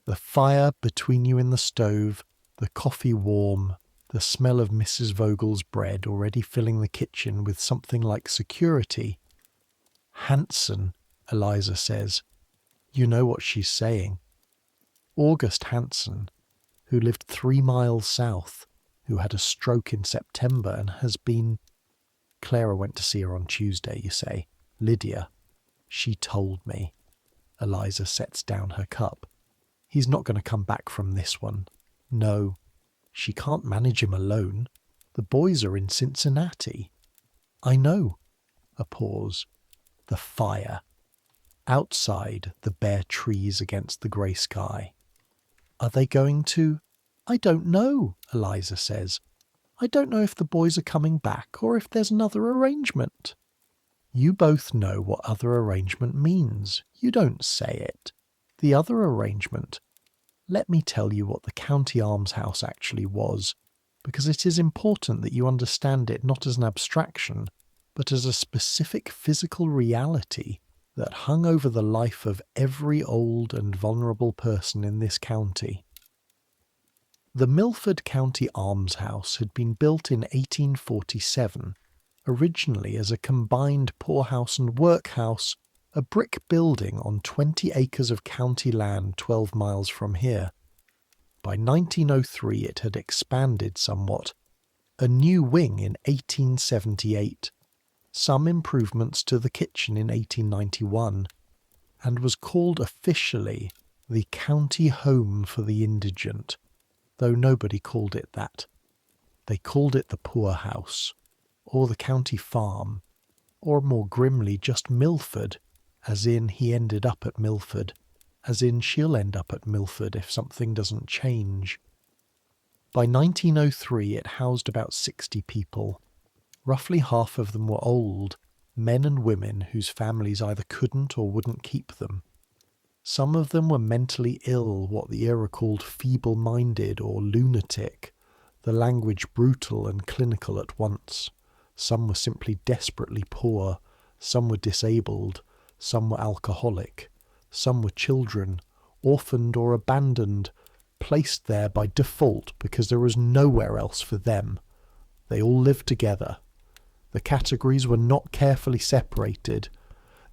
The fire between you in the stove, the coffee warm, the smell of Mrs. Vogel's bread already filling the kitchen with something like security. Hanson, Eliza says. You know what she's saying. August Hanson, who lived 3 miles south, who had a stroke in September and has been... Clara went to see her on Tuesday, you say. Lydia. She told me. Eliza sets down her cup. He's not going to come back from this one. No. She can't manage him alone. The boys are in Cincinnati. I know. A pause. The fire. Outside, the bare trees against the grey sky. Are they going to... I don't know, Eliza says. I don't know if the boys are coming back or if there's another arrangement. You both know what other arrangement means. You don't say it. The other arrangement. Let me tell you what the county almshouse actually was, because it is important that you understand it not as an abstraction, but as a specific physical reality that hung over the life of every old and vulnerable person in this county. The Milford County Almshouse had been built in 1847, originally as a combined poorhouse and workhouse, a brick building on 20 acres of county land 12 miles from here. By 1903 it had expanded somewhat, a new wing in 1878, some improvements to the kitchen in 1891, and was called officially the County Home for the Indigent, though nobody called it that. They called it the poorhouse, or the county farm, or more grimly just Milford, as in he ended up at Milford, as in she'll end up at Milford if something doesn't change. By 1903 it housed about 60 people. Roughly half of them were old, men and women whose families either couldn't or wouldn't keep them. Some of them were mentally ill, what the era called feeble-minded or lunatic, the language brutal and clinical at once. Some were simply desperately poor, some were disabled, some were alcoholic, some were children, orphaned or abandoned, placed there by default because there was nowhere else for them. They all lived together. The categories were not carefully separated.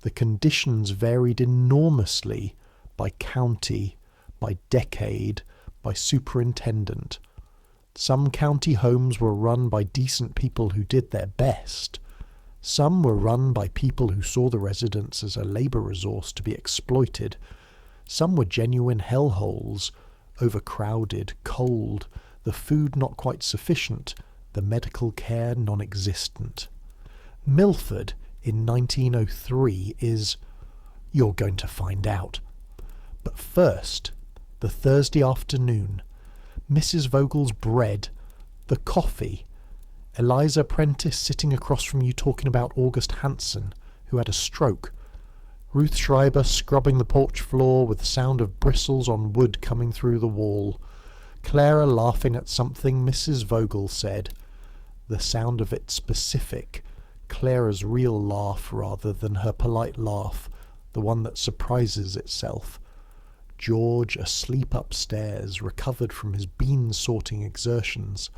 The conditions varied enormously by county, by decade, by superintendent. Some county homes were run by decent people who did their best. Some were run by people who saw the residents as a labour resource to be exploited. Some were genuine hellholes, overcrowded, cold, the food not quite sufficient, the medical care non-existent. Milford in 1903 is... You're going to find out. But first, the Thursday afternoon, Mrs. Vogel's bread, the coffee, Eliza Prentice sitting across from you talking about August Hansen, who had a stroke. Ruth Schreiber scrubbing the porch floor with the sound of bristles on wood coming through the wall. Clara laughing at something Mrs. Vogel said. The sound of it specific, Clara's real laugh rather than her polite laugh, the one that surprises itself. George asleep upstairs, recovered from his bean-sorting exertions.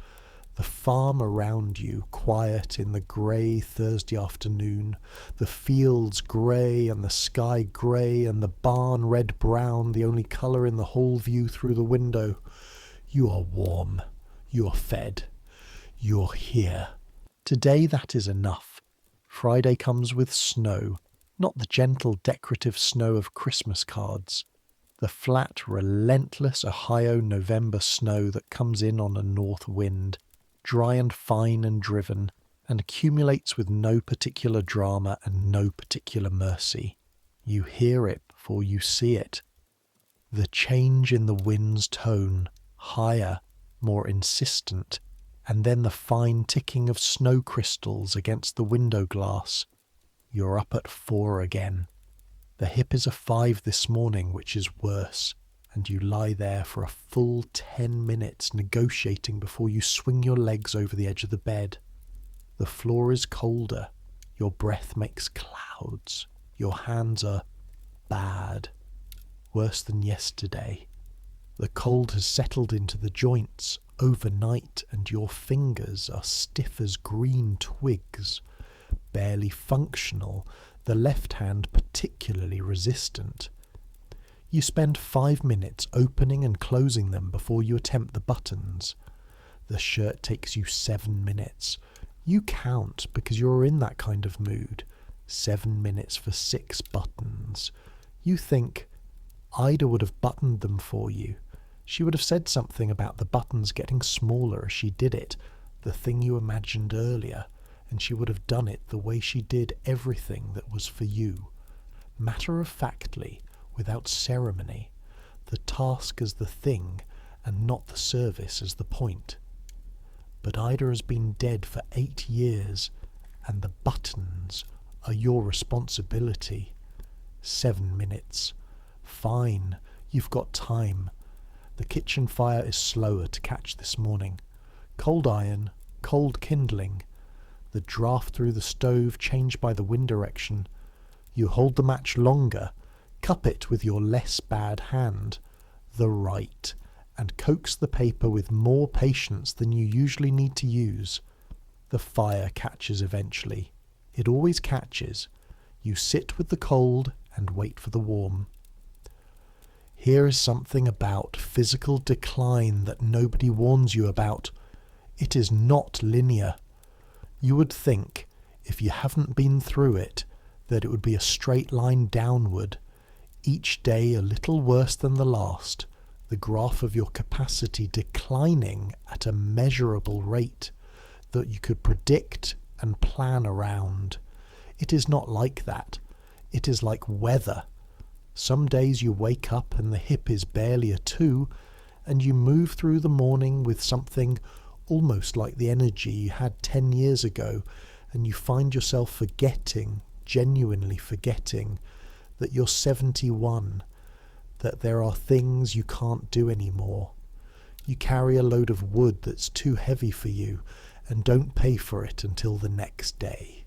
The farm around you, quiet in the grey Thursday afternoon, the fields grey and the sky grey and the barn red-brown, the only colour in the whole view through the window. You are warm. You are fed. You're here. Today that is enough. Friday comes with snow, not the gentle decorative snow of Christmas cards. The flat, relentless Ohio November snow that comes in on a north wind, dry and fine and driven, and accumulates with no particular drama and no particular mercy. You hear it before you see it. The change in the wind's tone, higher, more insistent, and then the fine ticking of snow crystals against the window glass. You're up at 4 again. The hip is a 5 this morning, which is worse, and you lie there for a full 10 minutes negotiating before you swing your legs over the edge of the bed. The floor is colder. Your breath makes clouds. Your hands are bad. Worse than yesterday. The cold has settled into the joints overnight, and your fingers are stiff as green twigs, barely functional, the left hand particularly resistant. You spend 5 minutes opening and closing them before you attempt the buttons. The shirt takes you 7 minutes. You count because you're in that kind of mood. 7 minutes for 6 buttons. You think, Ida would have buttoned them for you. She would have said something about the buttons getting smaller as she did it, the thing you imagined earlier, and she would have done it the way she did everything that was for you. Matter-of-factly, without ceremony, the task as the thing and not the service as the point. But Ida has been dead for 8 years, and the buttons are your responsibility. 7 minutes. Fine, you've got time. The kitchen fire is slower to catch this morning. Cold iron, cold kindling. The draught through the stove changed by the wind direction. You hold the match longer, cup it with your less bad hand, the right, and coax the paper with more patience than you usually need to use. The fire catches eventually. It always catches. You sit with the cold and wait for the warm. Here is something about physical decline that nobody warns you about. It is not linear. You would think, if you haven't been through it, that it would be a straight line downward, each day a little worse than the last, the graph of your capacity declining at a measurable rate that you could predict and plan around. It is not like that. It is like weather. Some days you wake up and the hip is barely a 2, and you move through the morning with something almost like the energy you had 10 years ago, and you find yourself forgetting, genuinely forgetting, that you're 71, that there are things you can't do anymore. You carry a load of wood that's too heavy for you and don't pay for it until the next day.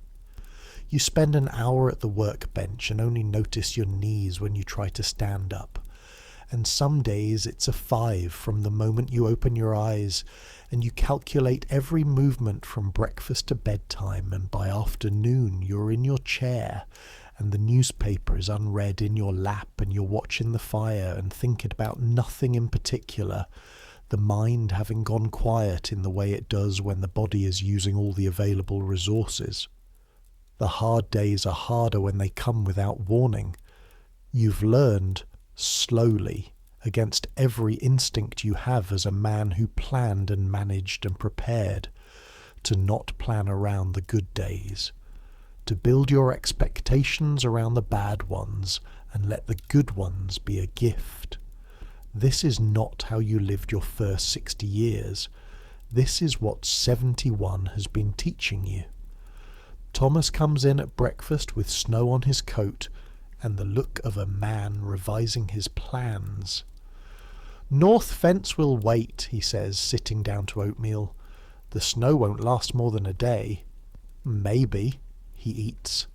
You spend an hour at the workbench and only notice your knees when you try to stand up. And some days it's a 5 from the moment you open your eyes, and you calculate every movement from breakfast to bedtime, and by afternoon you're in your chair, and the newspaper is unread in your lap, and you're watching the fire and thinking about nothing in particular, the mind having gone quiet in the way it does when the body is using all the available resources. The hard days are harder when they come without warning. You've learned, slowly, against every instinct you have as a man who planned and managed and prepared, to not plan around the good days, to build your expectations around the bad ones and let the good ones be a gift. This is not how you lived your first 60 years. This is what 71 has been teaching you. Thomas comes in at breakfast with snow on his coat and the look of a man revising his plans. "North fence will wait," he says, sitting down to oatmeal. "The snow won't last more than a day." "Maybe," he eats.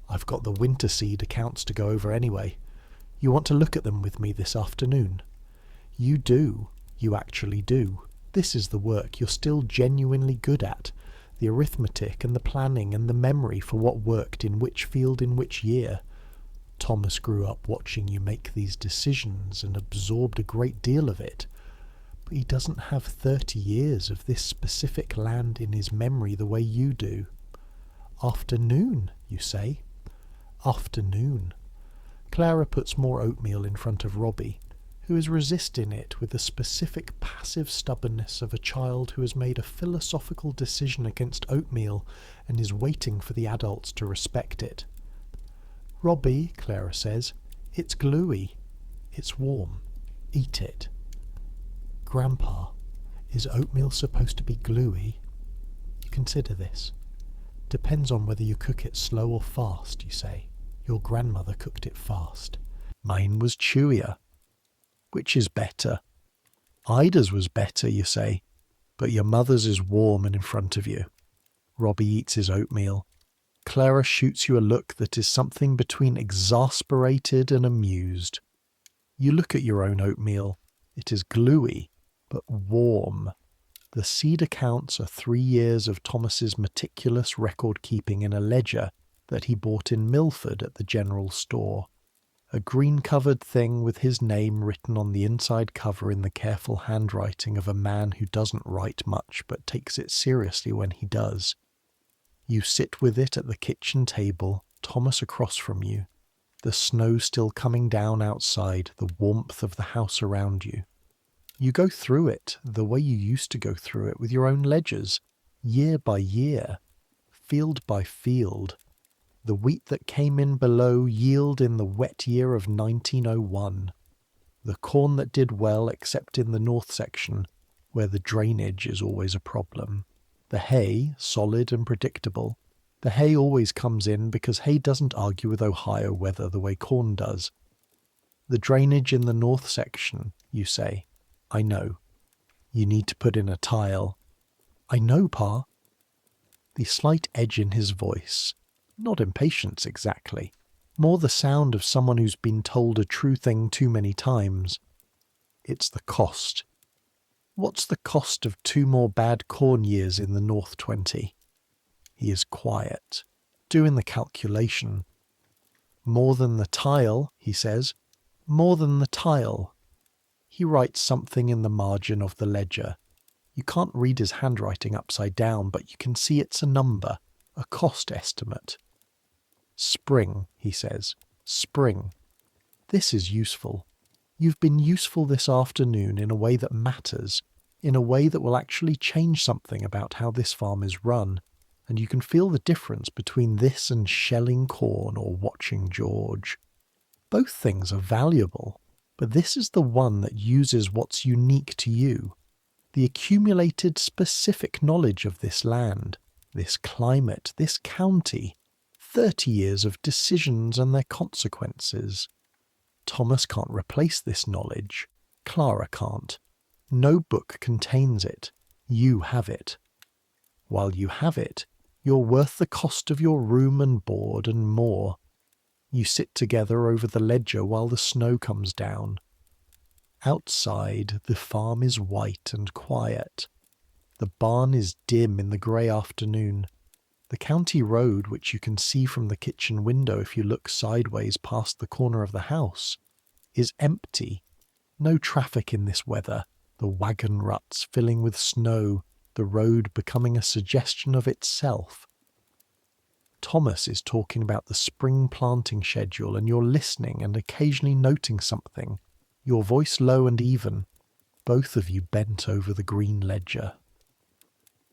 "I've got the winter seed accounts to go over anyway. You want to look at them with me this afternoon?" You do. You actually do. This is the work you're still genuinely good at. The arithmetic and the planning and the memory for what worked in which field in which year. Thomas grew up watching you make these decisions and absorbed a great deal of it. But he doesn't have 30 years of this specific land in his memory the way you do. "Afternoon," you say. "Afternoon." Clara puts more oatmeal in front of Robbie, who is resisting it with the specific passive stubbornness of a child who has made a philosophical decision against oatmeal and is waiting for the adults to respect it. "Robbie," Clara says, "it's gluey. It's warm. Eat it." "Grandpa, is oatmeal supposed to be gluey?" You consider this. "Depends on whether you cook it slow or fast," you say. "Your grandmother cooked it fast. Mine was chewier." "Which is better?" "Ida's was better," you say, "but your mother's is warm and in front of you." Robbie eats his oatmeal. Clara shoots you a look that is something between exasperated and amused. You look at your own oatmeal. It is gluey, but warm. The seed accounts are 3 years of Thomas's meticulous record-keeping in a ledger that he bought in Milford at the general store. A green-covered thing with his name written on the inside cover in the careful handwriting of a man who doesn't write much but takes it seriously when he does. You sit with it at the kitchen table, Thomas across from you, the snow still coming down outside, the warmth of the house around you. You go through it the way you used to go through it with your own ledgers, year by year, field by field. The wheat that came in below yield in the wet year of 1901. The corn that did well except in the north section, where the drainage is always a problem. The hay, solid and predictable. The hay always comes in because hay doesn't argue with Ohio weather the way corn does. The drainage in the north section, you say. I know. You need to put in a tile. I know, Pa. The slight edge in his voice. Not impatience exactly. More the sound of someone who's been told a true thing too many times. It's the cost. What's the cost of 2 more bad corn years in the North 20? He is quiet, doing the calculation. More than the tile, he says. More than the tile. He writes something in the margin of the ledger. You can't read his handwriting upside down, but you can see it's a number, a cost estimate. Spring, he says. Spring. This is useful. You've been useful this afternoon in a way that matters, in a way that will actually change something about how this farm is run, and you can feel the difference between this and shelling corn or watching George. Both things are valuable, but this is the one that uses what's unique to you, the accumulated specific knowledge of this land, this climate, this county, 30 years of decisions and their consequences. Thomas can't replace this knowledge. Clara can't. No book contains it. You have it. While you have it, you're worth the cost of your room and board and more. You sit together over the ledger while the snow comes down. Outside, the farm is white and quiet. The barn is dim in the grey afternoon. The county road, which you can see from the kitchen window if you look sideways past the corner of the house, is empty. No traffic in this weather, the wagon ruts filling with snow, the road becoming a suggestion of itself. Thomas is talking about the spring planting schedule and you're listening and occasionally noting something, your voice low and even, both of you bent over the green ledger.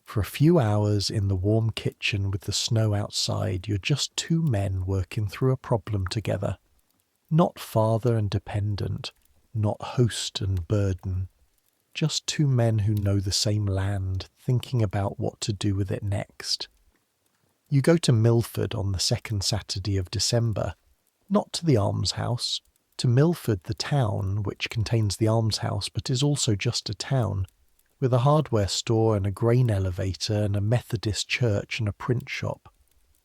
For a few hours in the warm kitchen with the snow outside, you're just 2 men working through a problem together. Not father and dependent, not host and burden. just two men who know the same land, thinking about what to do with it next. You go to Milford on the second Saturday of December, not to the almshouse, to Milford the town, which contains the almshouse but is also just a town, with a hardware store and a grain elevator and a Methodist church and a print shop.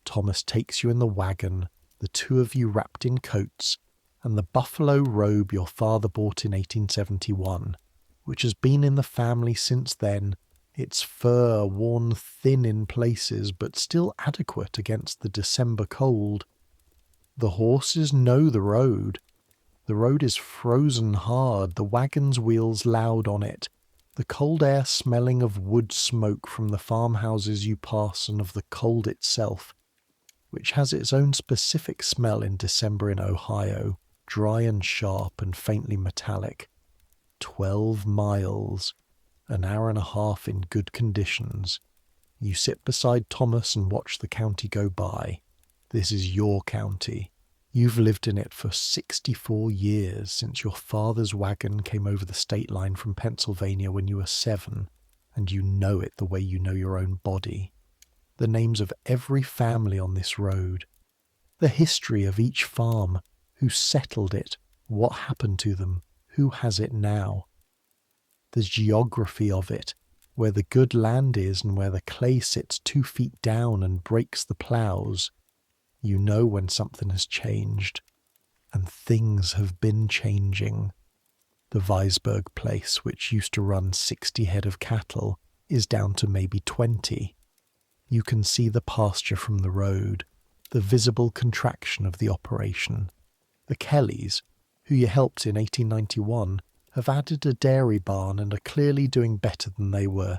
Thomas takes you in the wagon, the two of you wrapped in coats, and the buffalo robe your father bought in 1871, which has been in the family since then, its fur worn thin in places but still adequate against the December cold. The horses know the road. The road is frozen hard, the wagon's wheels loud on it, the cold air smelling of wood smoke from the farmhouses you pass and of the cold itself, which has its own specific smell in December in Ohio, dry and sharp and faintly metallic. 12 miles, an hour and a half in good conditions. You sit beside Thomas and watch the county go by. This is your county. You've lived in it for 64 years, since your father's wagon came over the state line from Pennsylvania when you were 7, and you know it the way you know your own body. The names of every family on this road. The history of each farm, who settled it, what happened to them, who has it now. The geography of it, where the good land is and where the clay sits 2 feet down and breaks the ploughs. You know when something has changed, and things have been changing. The Weisberg place, which used to run 60 head of cattle, is down to maybe 20. You can see the pasture from the road, the visible contraction of the operation. The Kellys, who you helped in 1891, have added a dairy barn and are clearly doing better than they were.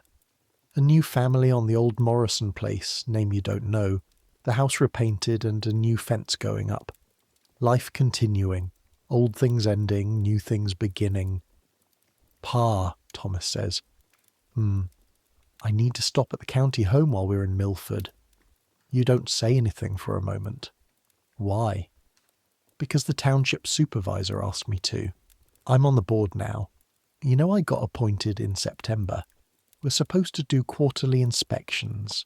A new family on the old Morrison place, name you don't know, the house repainted and a new fence going up. Life continuing, old things ending, new things beginning. Pa, Thomas says. I need to stop at the county home while we're in Milford. You don't say anything for a moment. Why? Because the township supervisor asked me to. I'm on the board now. You know I got appointed in September. We're supposed to do quarterly inspections.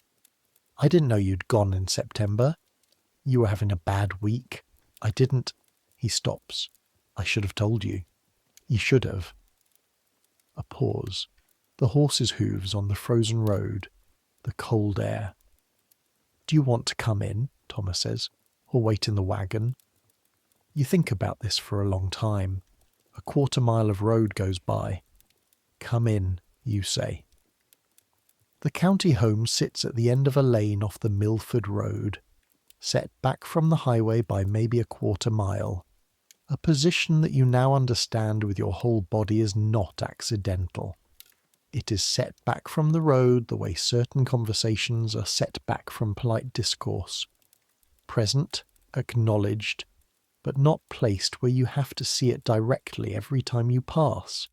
I didn't know you'd gone in September. You were having a bad week. I didn't. He stops. I should have told you. You should have. A pause. The horse's hooves on the frozen road. The cold air. Do you want to come in, Thomas says, or wait in the wagon? You think about this for a long time. A quarter-mile of road goes by. Come in, you say. The county home sits at the end of a lane off the Milford Road, set back from the highway by maybe a quarter-mile. A position that you now understand with your whole body is not accidental. It is set back from the road the way certain conversations are set back from polite discourse. Present, acknowledged, but not placed where you have to see it directly every time you pass.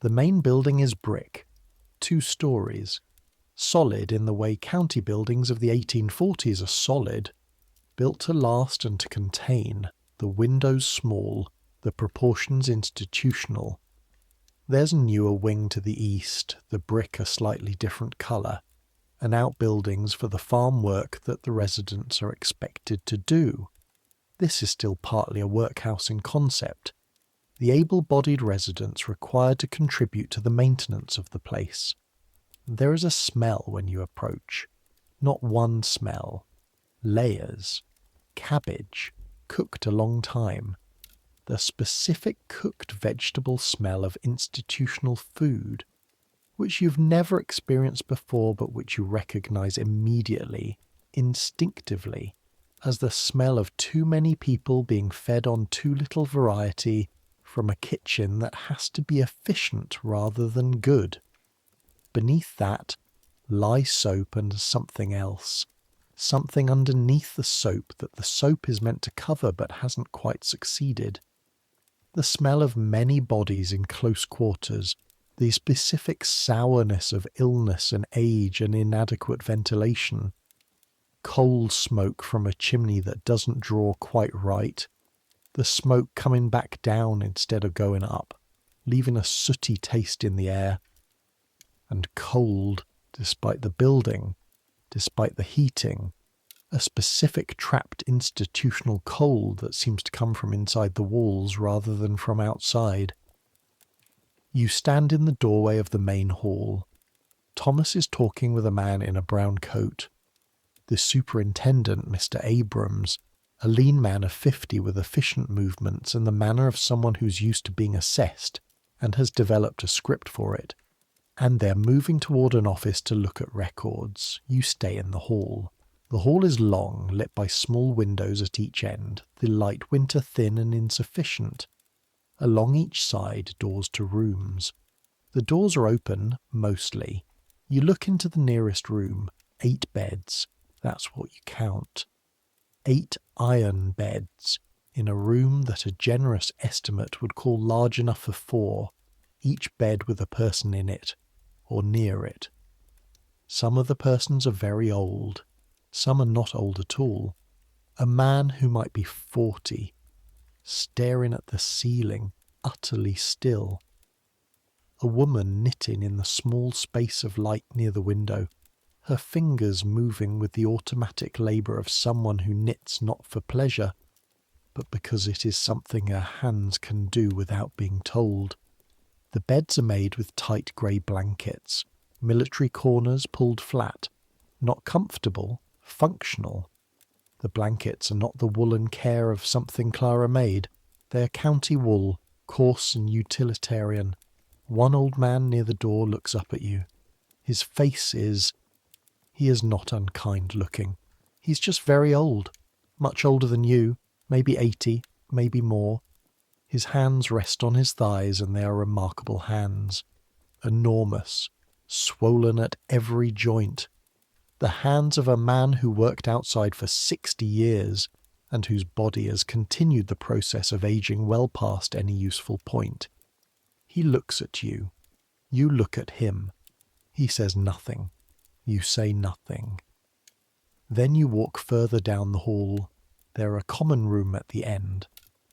The main building is brick, 2 stories, solid in the way county buildings of the 1840s are solid, built to last and to contain, the windows small, the proportions institutional. There's a newer wing to the east, the brick a slightly different colour, and outbuildings for the farm work that the residents are expected to do. This is still partly a workhouse in concept. The able-bodied residents required to contribute to the maintenance of the place. There is a smell when you approach. Not one smell. Layers. Cabbage. Cooked a long time. The specific cooked vegetable smell of institutional food, which you've never experienced before but which you recognize immediately, instinctively, as the smell of too many people being fed on too little variety from a kitchen that has to be efficient rather than good. Beneath that lie soap and something else, something underneath the soap that the soap is meant to cover but hasn't quite succeeded. The smell of many bodies in close quarters, the specific sourness of illness and age and inadequate ventilation, coal smoke from a chimney that doesn't draw quite right, the smoke coming back down instead of going up, leaving a sooty taste in the air. And cold, despite the building, despite the heating, a specific trapped institutional cold that seems to come from inside the walls rather than from outside. You stand in the doorway of the main hall. Thomas is talking with a man in a brown coat. The superintendent, Mr. Abrams, a lean man of 50 with efficient movements and the manner of someone who's used to being assessed and has developed a script for it. And they're moving toward an office to look at records. You stay in the hall. The hall is long, lit by small windows at each end, the light winter thin and insufficient. Along each side, doors to rooms. The doors are open, mostly. You look into the nearest room. 8 beds. That's what you count. 8 iron beds, in a room that a generous estimate would call large enough for 4, each bed with a person in it, or near it. Some of the persons are very old. Some are not old at all. A man who might be 40, staring at the ceiling, utterly still. A woman knitting in the small space of light near the window, her fingers moving with the automatic labour of someone who knits not for pleasure, but because it is something her hands can do without being told. The beds are made with tight grey blankets, military corners pulled flat, not comfortable, functional. The blankets are not the woolen care of something Clara made. They are county wool, coarse and utilitarian. One old man near the door looks up at you. His face is... He is not unkind looking. He's just very old. Much older than you, maybe 80, maybe more. His hands rest on his thighs, and they are remarkable hands. Enormous, swollen at every joint. The hands of a man who worked outside for 60 years, and whose body has continued the process of aging well past any useful point. He looks at you. You look at him. He says nothing. You say nothing. Then you walk further down the hall. There a common room at the end.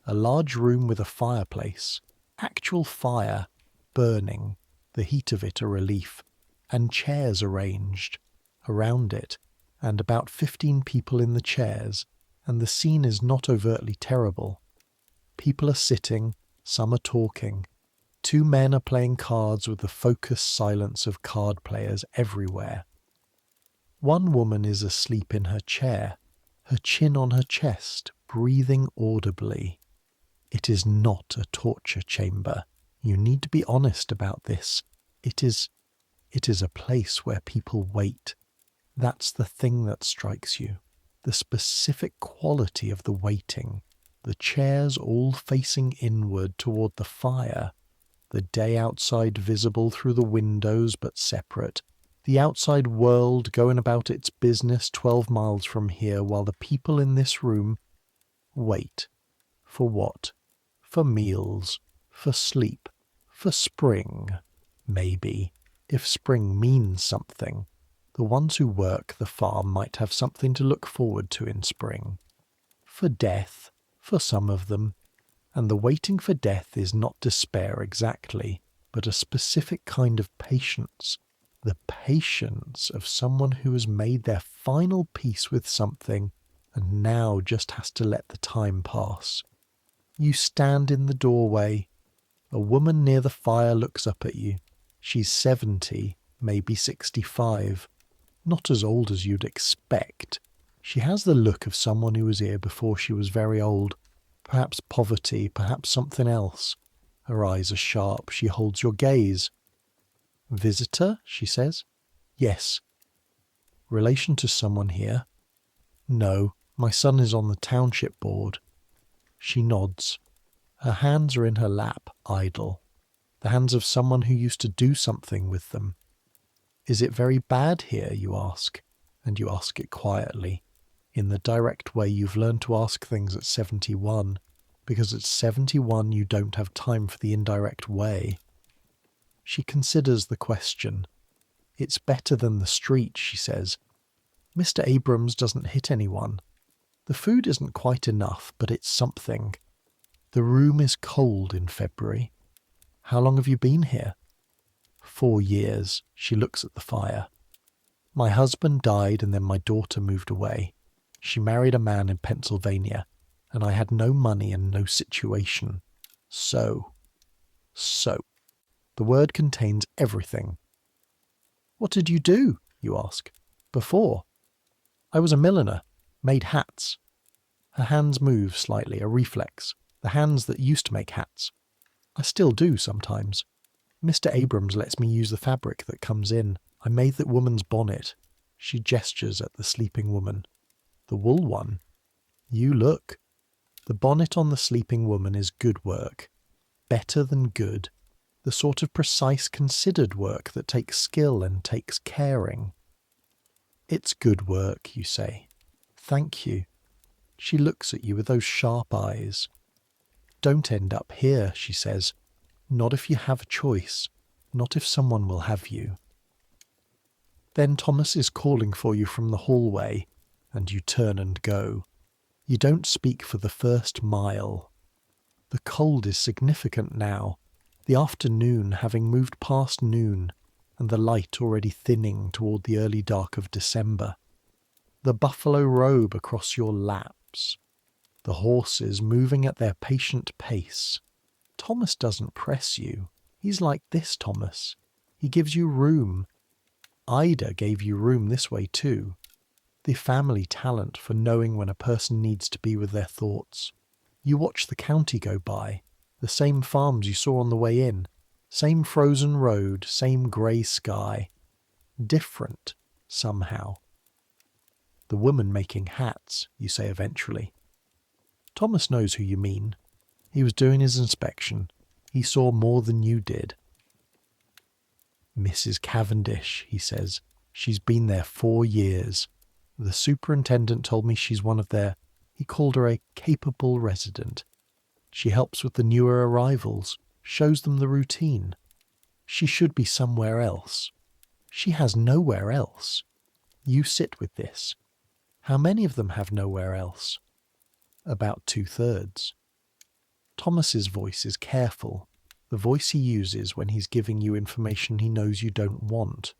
A large room with a fireplace. Actual fire, burning, the heat of it a relief, and chairs arranged around it, and about 15 people in the chairs, and the scene is not overtly terrible. People are sitting, some are talking. 2 men are playing cards with the focused silence of card players everywhere. One woman is asleep in her chair, her chin on her chest, breathing audibly. It is not a torture chamber. You need to be honest about this. It is a place where people wait. That's the thing that strikes you. The specific quality of the waiting. The chairs all facing inward toward the fire. The day outside visible through the windows but separate. The outside world going about its business 12 miles from here while the people in this room wait. For what? For meals. For sleep. For spring. Maybe. If spring means something. The ones who work the farm might have something to look forward to in spring. For death. For some of them. And the waiting for death is not despair exactly, but a specific kind of patience. The patience of someone who has made their final peace with something and now just has to let the time pass. You stand in the doorway. A woman near the fire looks up at you. She's 70, maybe 65. Not as old as you'd expect. She has the look of someone who was here before she was very old. Perhaps poverty, perhaps something else. Her eyes are sharp. She holds your gaze. Visitor, she says. Yes. Relation to someone here? No, my son is on the township board. She nods. Her hands are in her lap, idle. The hands of someone who used to do something with them. Is it very bad here, you ask? And you ask it quietly, in the direct way you've learned to ask things at 71, because at 71 you don't have time for the indirect way. She considers the question. It's better than the street, she says. Mr. Abrams doesn't hit anyone. The food isn't quite enough, but it's something. The room is cold in February. How long have you been here? 4 years. She looks at the fire. My husband died and then my daughter moved away. She married a man in Pennsylvania, and I had no money and no situation. So. The word contains everything. What did you do, you ask? Before? I was a milliner, made hats. Her hands move slightly, a reflex. The hands that used to make hats. I still do sometimes. Mr. Abrams lets me use the fabric that comes in. I made that woman's bonnet. She gestures at the sleeping woman. The wool one? You look. The bonnet on the sleeping woman is good work. Better than good. The sort of precise, considered work that takes skill and takes caring. It's good work, you say. Thank you. She looks at you with those sharp eyes. Don't end up here, she says. Not if you have a choice. Not if someone will have you. Then Thomas is calling for you from the hallway, and you turn and go. You don't speak for the first mile. The cold is significant now, the afternoon having moved past noon, and the light already thinning toward the early dark of December. The buffalo robe across your laps. The horses moving at their patient pace. Thomas doesn't press you. He's like this, Thomas. He gives you room. Ida gave you room this way too. The family talent for knowing when a person needs to be with their thoughts. You watch the county go by, the same farms you saw on the way in, same frozen road, same grey sky. Different, somehow. The woman making hats, you say eventually. Thomas knows who you mean. He was doing his inspection. He saw more than you did. Mrs. Cavendish, he says. She's been there 4 years. The superintendent told me she's one of their... He called her a capable resident. She helps with the newer arrivals, shows them the routine. She should be somewhere else. She has nowhere else. You sit with this. How many of them have nowhere else? About 2/3. Thomas's voice is careful, the voice he uses when he's giving you information he knows you don't want.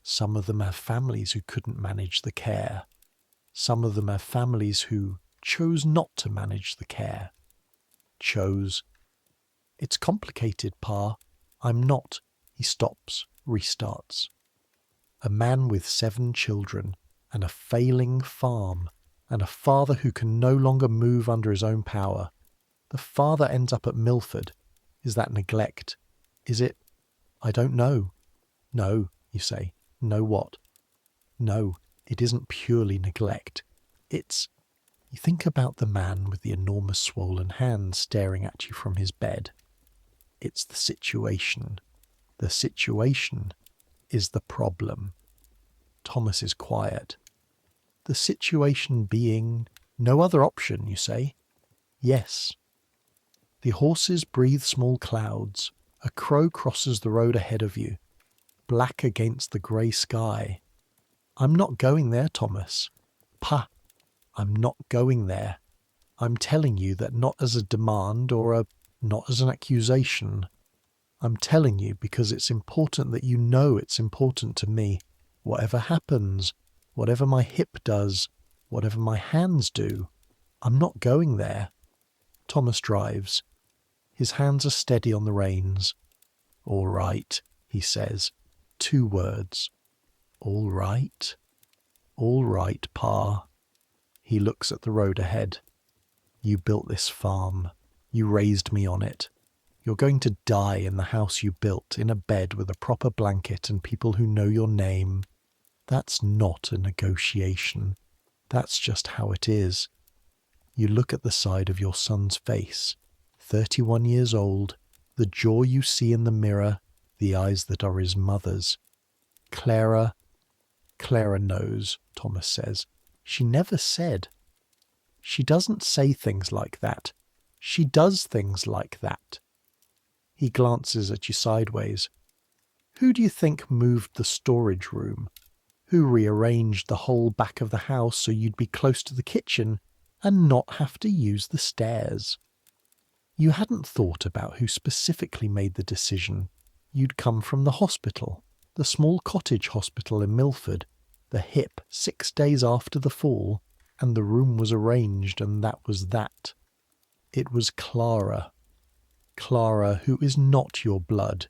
Some of them have families who couldn't manage the care. Some of them have families who chose not to manage the care. Chose. It's complicated, Pa. I'm not. He stops, restarts. A man with 7 children, and a failing farm, and a father who can no longer move under his own power. The father ends up at Milford. Is that neglect? Is it? I don't know. No, you say. No what? No, it isn't purely neglect. It's... You think about the man with the enormous swollen hands staring at you from his bed. It's the situation. The situation is the problem. Thomas is quiet. The situation being no other option, you say? Yes. The horses breathe small clouds. A crow crosses the road ahead of you, black against the grey sky. I'm not going there, Thomas. Pah! I'm not going there. I'm telling you that not as a demand or not as an accusation. I'm telling you because it's important that you know it's important to me. Whatever happens, whatever my hip does, whatever my hands do, I'm not going there. Thomas drives. His hands are steady on the reins. All right, he says. 2 words. All right. All right, Pa. He looks at the road ahead. You built this farm. You raised me on it. You're going to die in the house you built, in a bed with a proper blanket and people who know your name. That's not a negotiation. That's just how it is. You look at the side of your son's face. 31 years old, the jaw you see in the mirror, the eyes that are his mother's. Clara knows, Thomas says. She never said. She doesn't say things like that. She does things like that. He glances at you sideways. Who do you think moved the storage room? Who rearranged the whole back of the house so you'd be close to the kitchen and not have to use the stairs? You hadn't thought about who specifically made the decision. You'd come from the hospital, the small cottage hospital in Milford, the hip 6 days after the fall, and the room was arranged, and that was that. It was Clara. Clara, who is not your blood,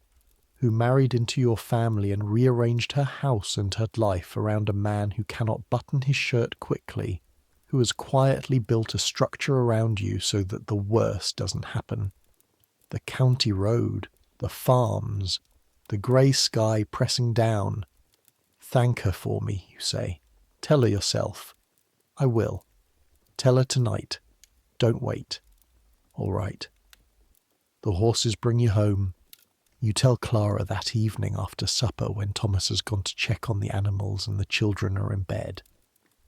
who married into your family and rearranged her house and her life around a man who cannot button his shirt quickly, who has quietly built a structure around you so that the worst doesn't happen. The county road, the farms, the grey sky pressing down. Thank her for me, you say. Tell her yourself. I will. Tell her tonight. Don't wait. All right. The horses bring you home. You tell Clara that evening after supper when Thomas has gone to check on the animals and the children are in bed.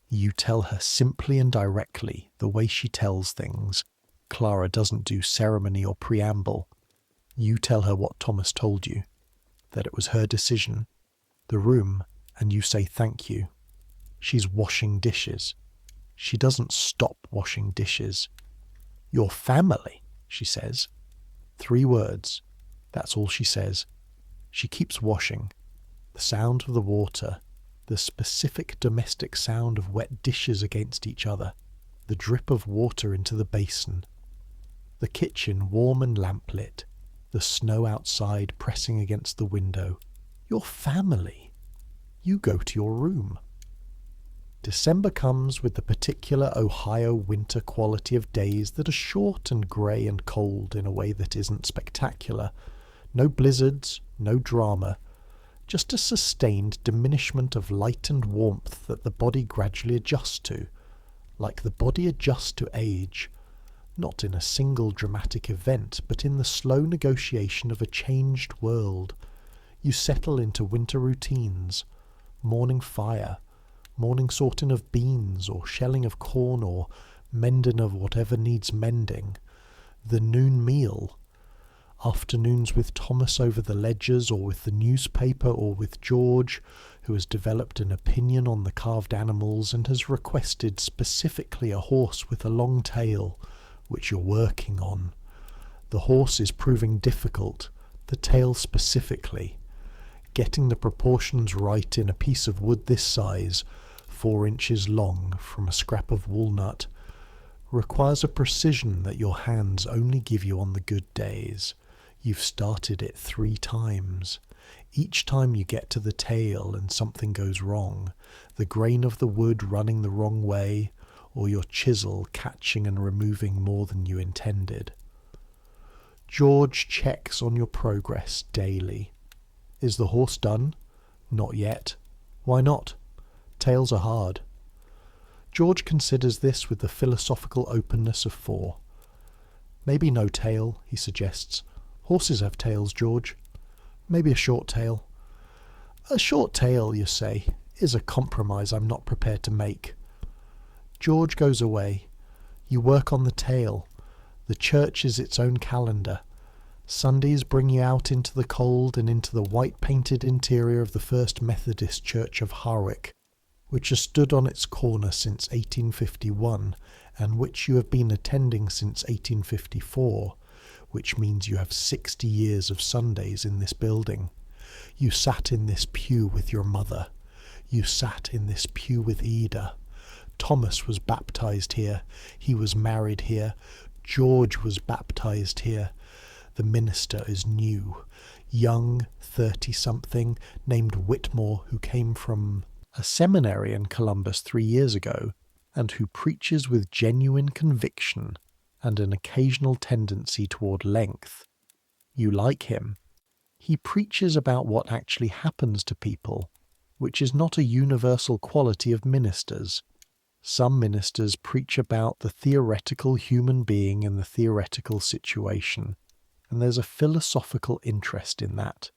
You tell her simply and directly, the way she tells things. Clara doesn't do ceremony or preamble. You tell her what Thomas told you, that it was her decision, the room, and you say thank you. She's washing dishes. She doesn't stop washing dishes. Your family, she says. 3 words. That's all she says. She keeps washing. The sound of the water, the specific domestic sound of wet dishes against each other, the drip of water into the basin, the kitchen warm and lamplit, the snow outside pressing against the window. Your family. You go to your room. December comes with the particular Ohio winter quality of days that are short and grey and cold in a way that isn't spectacular. No blizzards, no drama, just a sustained diminishment of light and warmth that the body gradually adjusts to, like the body adjusts to age, not in a single dramatic event, but in the slow negotiation of a changed world. You settle into winter routines, morning fire, morning sorting of beans or shelling of corn or mending of whatever needs mending, the noon meal, afternoons with Thomas over the ledgers or with the newspaper or with George, who has developed an opinion on the carved animals and has requested specifically a horse with a long tail, which you're working on. The horse is proving difficult, the tail specifically. Getting the proportions right in a piece of wood this size, 4 inches long from a scrap of walnut, requires a precision that your hands only give you on the good days. You've started it 3 times. Each time you get to the tail and something goes wrong, the grain of the wood running the wrong way, or your chisel catching and removing more than you intended. George checks on your progress daily. Is the horse done? Not yet. Why not? Tails are hard. George considers this with the philosophical openness of 4. Maybe no tail, he suggests. Horses have tails, George. Maybe a short tail. A short tail, you say, is a compromise I'm not prepared to make. George goes away. You work on the tail. The church is its own calendar. Sundays bring you out into the cold and into the white-painted interior of the First Methodist Church of Harwick, which has stood on its corner since 1851, and which you have been attending since 1854, which means you have 60 years of Sundays in this building. You sat in this pew with your mother. You sat in this pew with Ida. Thomas was baptized here. He was married here. George was baptized here. The minister is new, young, 30-something, named Whitmore, who came from a seminary in Columbus 3 years ago, and who preaches with genuine conviction and an occasional tendency toward length. You like him. He preaches about what actually happens to people, which is not a universal quality of ministers. Some ministers preach about the theoretical human being in the theoretical situation, and there's a philosophical interest in that.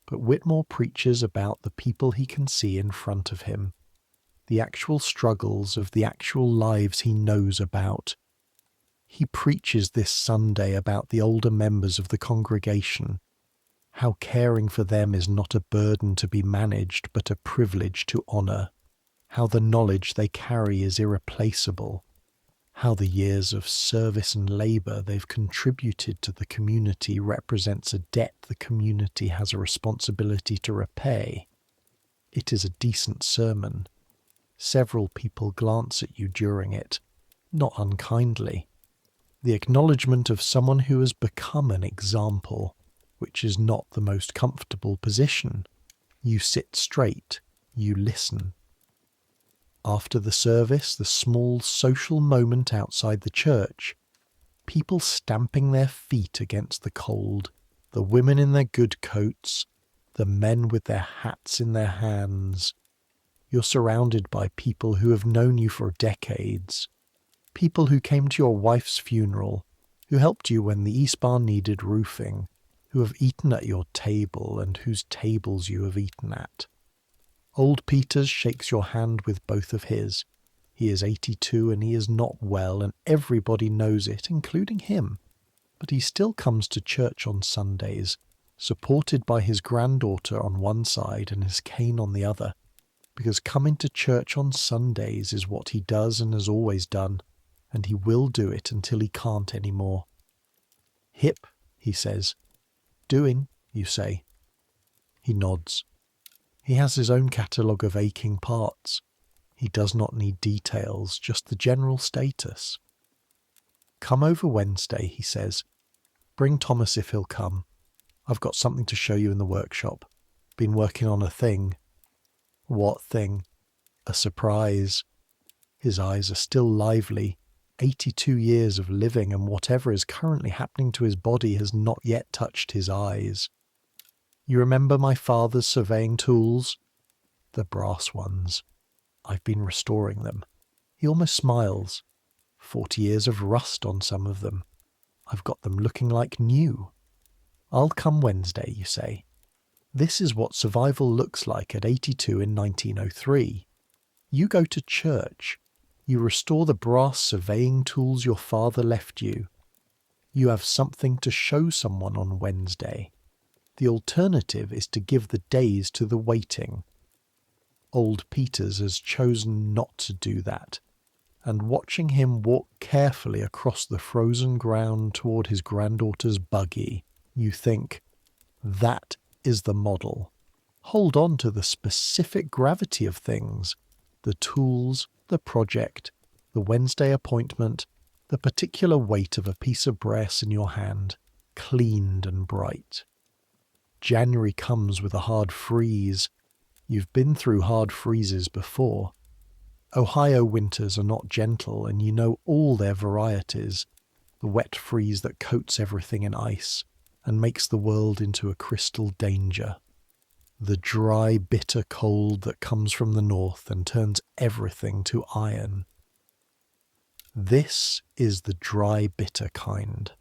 But Whitmore preaches about the people he can see in front of him, the actual struggles of the actual lives he knows about. He preaches this Sunday about the older members of the congregation, how caring for them is not a burden to be managed but a privilege to honour, how the knowledge they carry is irreplaceable, how the years of service and labour they've contributed to the community represents a debt the community has a responsibility to repay. It is a decent sermon. Several people glance at you during it, not unkindly. The acknowledgement of someone who has become an example, which is not the most comfortable position. You sit straight, you listen. After the service, the small social moment outside the church, people stamping their feet against the cold, the women in their good coats, the men with their hats in their hands. You're surrounded by people who have known you for decades, people who came to your wife's funeral, who helped you when the East Bar needed roofing, who have eaten at your table and whose tables you have eaten at. Old Peters shakes your hand with both of his. He is 82 and he is not well, and everybody knows it, including him. But he still comes to church on Sundays, supported by his granddaughter on one side and his cane on the other, because coming to church on Sundays is what he does and has always done, and he will do it until he can't anymore. Hip, he says. Doing, you say. He nods. He has his own catalogue of aching parts. He does not need details, just the general status. Come over Wednesday, he says. Bring Thomas if he'll come. I've got something to show you in the workshop. Been working on a thing. What thing? A surprise. His eyes are still lively. 82 years of living, and whatever is currently happening to his body has not yet touched his eyes. You remember my father's surveying tools? The brass ones. I've been restoring them. He almost smiles. 40 years of rust on some of them. I've got them looking like new. I'll come Wednesday, you say. This is what survival looks like at 82 in 1903. You go to church. You restore the brass surveying tools your father left you. You have something to show someone on Wednesday. The alternative is to give the days to the waiting. Old Peters has chosen not to do that, and watching him walk carefully across the frozen ground toward his granddaughter's buggy, you think, that is the model. Hold on to the specific gravity of things, the tools, the project, the Wednesday appointment, the particular weight of a piece of brass in your hand, cleaned and bright. January comes with a hard freeze. You've been through hard freezes before. Ohio winters are not gentle, and you know all their varieties. The wet freeze that coats everything in ice and makes the world into a crystal danger. The dry, bitter cold that comes from the north and turns everything to iron. This is the dry, bitter kind.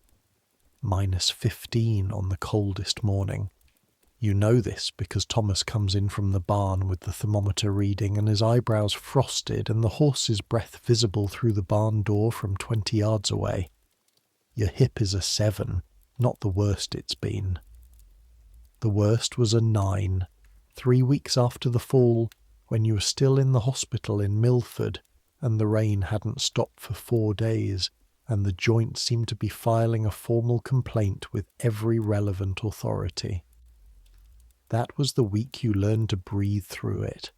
-15 on the coldest morning. You know this because Thomas comes in from the barn with the thermometer reading and his eyebrows frosted and the horse's breath visible through the barn door from 20 yards away. Your hip is a 7, not the worst it's been. The worst was a 9, 3 weeks after the fall, when you were still in the hospital in Milford and the rain hadn't stopped for 4 days and the joint seemed to be filing a formal complaint with every relevant authority. That was the week you learned to breathe through it.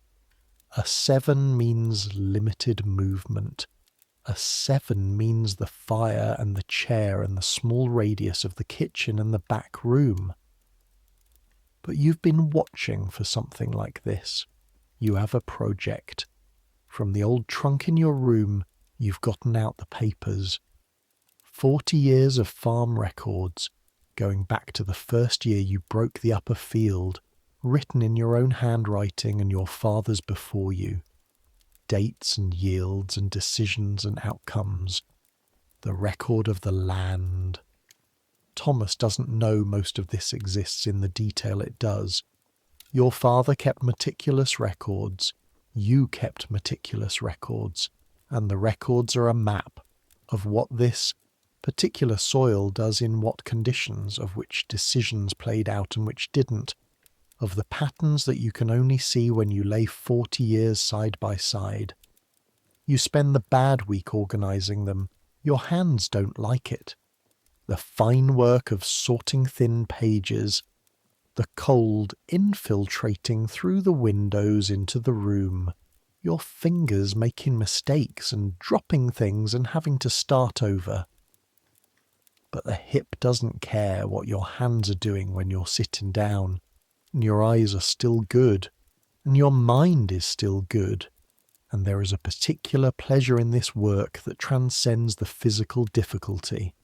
A 7 means limited movement. A 7 means the fire and the chair and the small radius of the kitchen and the back room. But you've been watching for something like this. You have a project. From the old trunk in your room, you've gotten out the papers. 40 years of farm records, going back to the first year you broke the upper field, written in your own handwriting and your father's before you. Dates and yields and decisions and outcomes. The record of the land. Thomas doesn't know most of this exists in the detail it does. Your father kept meticulous records. You kept meticulous records. And the records are a map of what this particular soil does in what conditions, of which decisions played out and which didn't, of the patterns that you can only see when you lay 40 years side by side. You spend the bad week organising them. Your hands don't like it. The fine work of sorting thin pages, the cold infiltrating through the windows into the room, your fingers making mistakes and dropping things and having to start over. But the hip doesn't care what your hands are doing when you're sitting down, and your eyes are still good, and your mind is still good, and there is a particular pleasure in this work that transcends the physical difficulty.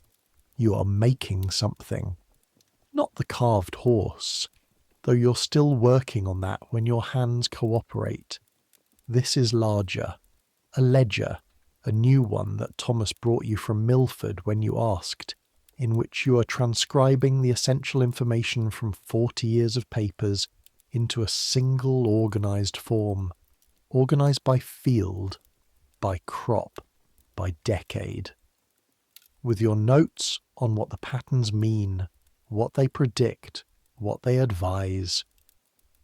You are making something. Not the carved horse, though you're still working on that when your hands cooperate. This is larger, a ledger, a new one that Thomas brought you from Milford when you asked, in which you are transcribing the essential information from 40 years of papers into a single organised form, organised by field, by crop, by decade. With your notes on what the patterns mean, what they predict, what they advise.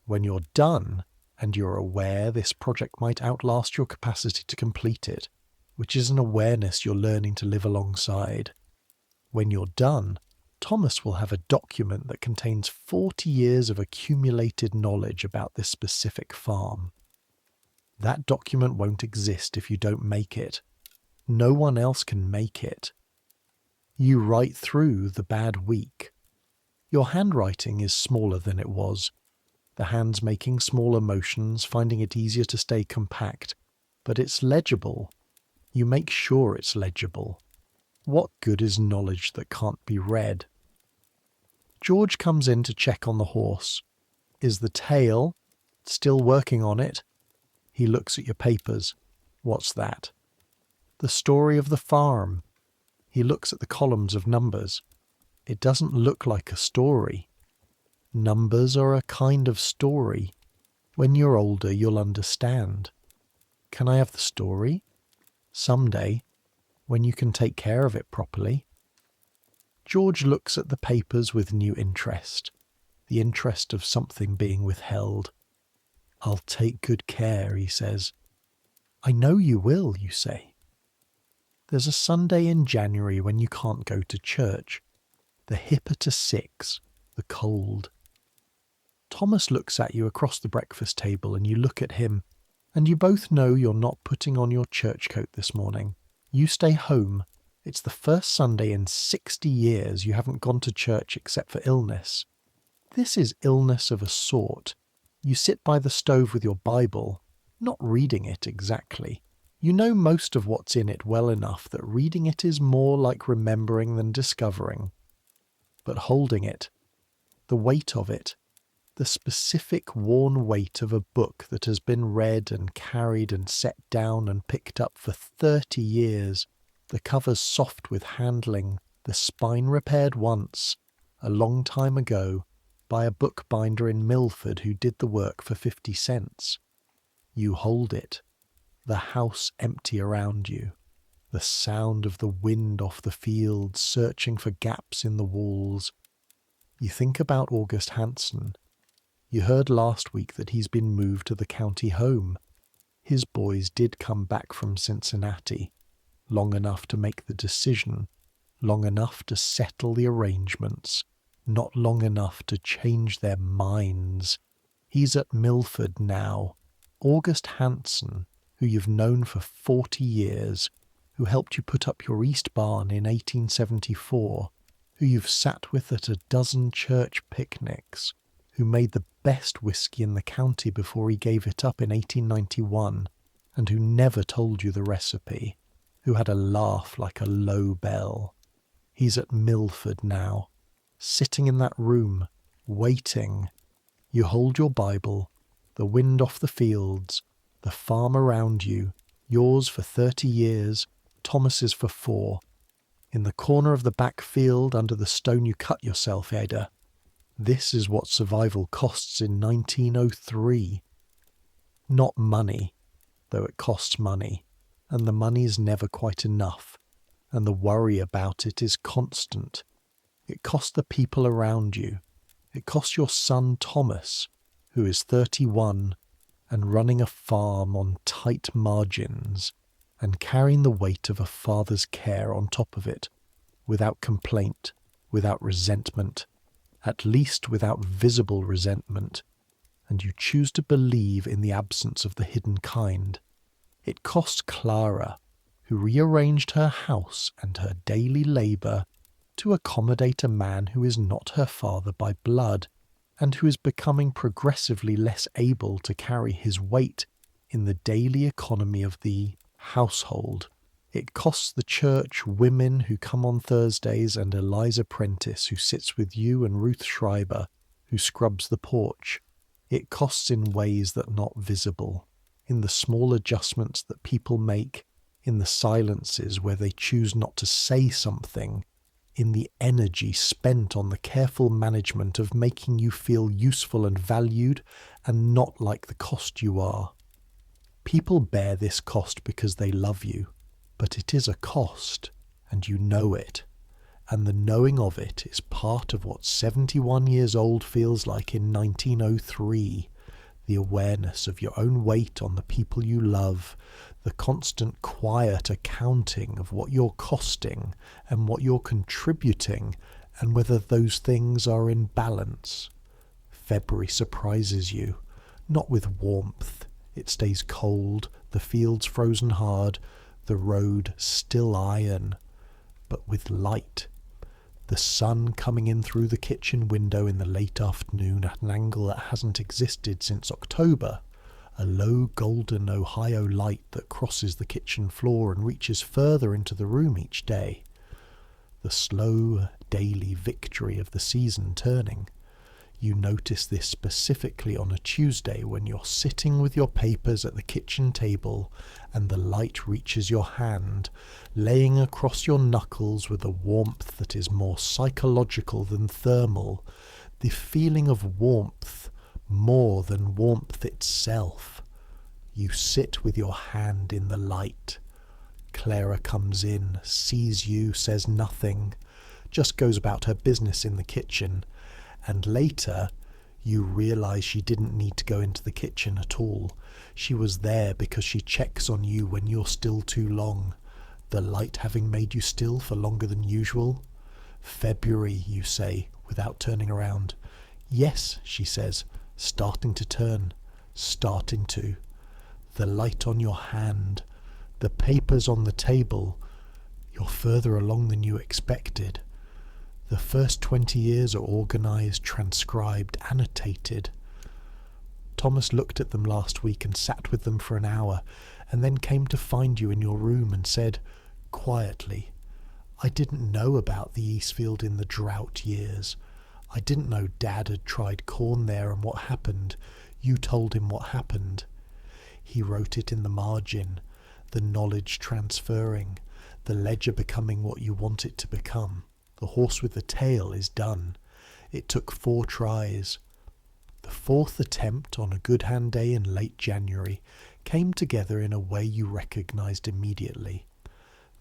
When you're done, and you're aware this project might outlast your capacity to complete it, which is an awareness you're learning to live alongside. When you're done, Thomas will have a document that contains 40 years of accumulated knowledge about this specific farm. That document won't exist if you don't make it. No one else can make it. You write through the bad week. Your handwriting is smaller than it was. The hands making smaller motions, finding it easier to stay compact. But it's legible. You make sure it's legible. What good is knowledge that can't be read? George comes in to check on the horse. Is the tail still working on it? He looks at your papers. What's that? The story of the farm. He looks at the columns of numbers. It doesn't look like a story. Numbers are a kind of story. When you're older, you'll understand. Can I have the story? Someday, when you can take care of it properly. George looks at the papers with new interest, the interest of something being withheld. I'll take good care, he says. I know you will, you say. There's a Sunday in January when you can't go to church. The hipper to 6, the cold. Thomas looks at you across the breakfast table and you look at him, and you both know you're not putting on your church coat this morning. You stay home. It's the first Sunday in 60 years you haven't gone to church except for illness. This is illness of a sort. You sit by the stove with your Bible, not reading it exactly. You know most of what's in it well enough that reading it is more like remembering than discovering. But holding it, the weight of it, the specific worn weight of a book that has been read and carried and set down and picked up for 30 years, the covers soft with handling, the spine repaired once, a long time ago, by a bookbinder in Milford who did the work for 50 cents. You hold it, the house empty around you, the sound of the wind off the fields searching for gaps in the walls. You think about August Hansen. You heard last week that he's been moved to the county home. His boys did come back from Cincinnati, long enough to make the decision, long enough to settle the arrangements, not long enough to change their minds. He's at Milford now. August Hansen, who you've known for 40 years, who helped you put up your East Barn in 1874, who you've sat with at a dozen church picnics, who made the best whiskey in the county before he gave it up in 1891, and who never told you the recipe, who had a laugh like a low bell. He's at Milford now, sitting in that room, waiting. You hold your Bible, the wind off the fields, the farm around you, yours for 30 years, Thomas's for 4. In the corner of the back field under the stone you cut yourself, Ada. This is what survival costs in 1903. Not money, though it costs money, and the money's never quite enough, and the worry about it is constant. It costs the people around you. It costs your son Thomas, who is 31, and running a farm on tight margins. and carrying the weight of a father's care on top of it, without complaint, without resentment, at least without visible resentment, and you choose to believe in the absence of the hidden kind. It cost Clara, who rearranged her house and her daily labour to accommodate a man who is not her father by blood, and who is becoming progressively less able to carry his weight in the daily economy of the household. It costs the church women who come on Thursdays and Eliza Prentice who sits with you and Ruth Schreiber who scrubs the porch. It costs in ways that are not visible, in the small adjustments that people make, in the silences where they choose not to say something, in the energy spent on the careful management of making you feel useful and valued and not like the cost you are. People bear this cost because they love you, but it is a cost, and you know it, and the knowing of it is part of what 71 years old feels like in 1903, the awareness of your own weight on the people you love, the constant quiet accounting of what you're costing and what you're contributing, and whether those things are in balance. February surprises you, not with warmth. It stays cold, the fields frozen hard, the road still iron, but with light. The sun coming in through the kitchen window in the late afternoon at an angle that hasn't existed since October, a low golden Ohio light that crosses the kitchen floor and reaches further into the room each day. The slow, daily victory of the season turning. You notice this specifically on a Tuesday when you're sitting with your papers at the kitchen table and the light reaches your hand, laying across your knuckles with a warmth that is more psychological than thermal, the feeling of warmth more than warmth itself. You sit with your hand in the light. Clara comes in, sees you, says nothing, just goes about her business in the kitchen. And later, you realise she didn't need to go into the kitchen at all. She was there because she checks on you when you're still too long, the light having made you still for longer than usual. February, you say, without turning around. Yes, she says, starting to turn, starting to. The light on your hand, the papers on the table. You're further along than you expected. The first 20 years are organised, transcribed, annotated. Thomas looked at them last week and sat with them for an hour, and then came to find you in your room and said, quietly, I didn't know about the Eastfield in the drought years. I didn't know Dad had tried corn there and what happened. You told him what happened. He wrote it in the margin, the knowledge transferring, the ledger becoming what you want it to become. The horse with the tail is done. It took 4 tries. The 4th attempt on a good hand day in late January came together in a way you recognised immediately.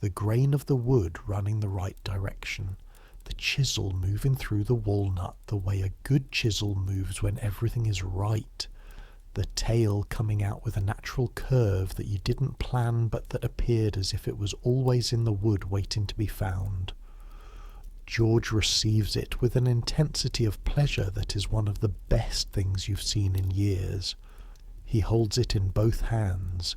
The grain of the wood running the right direction, the chisel moving through the walnut the way a good chisel moves when everything is right, the tail coming out with a natural curve that you didn't plan but that appeared as if it was always in the wood waiting to be found. George receives it with an intensity of pleasure that is one of the best things you've seen in years. He holds it in both hands,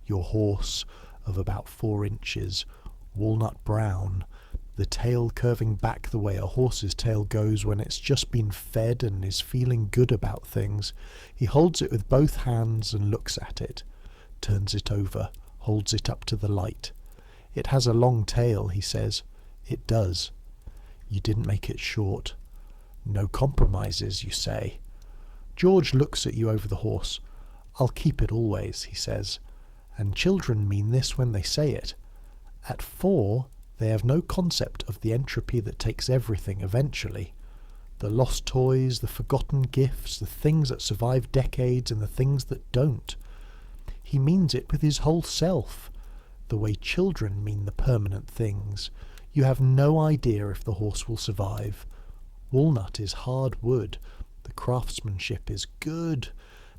your horse of about 4 inches, walnut brown, the tail curving back the way a horse's tail goes when it's just been fed and is feeling good about things. He holds it with both hands and looks at it, turns it over, holds it up to the light. It has a long tail, he says. It does. You didn't make it short. No compromises, you say. George looks at you over the horse. I'll keep it always, he says. And children mean this when they say it. At 4, they have no concept of the entropy that takes everything eventually. The lost toys, the forgotten gifts, the things that survive decades and the things that don't. He means it with his whole self, the way children mean the permanent things. You have no idea if the horse will survive. Walnut is hard wood. The craftsmanship is good.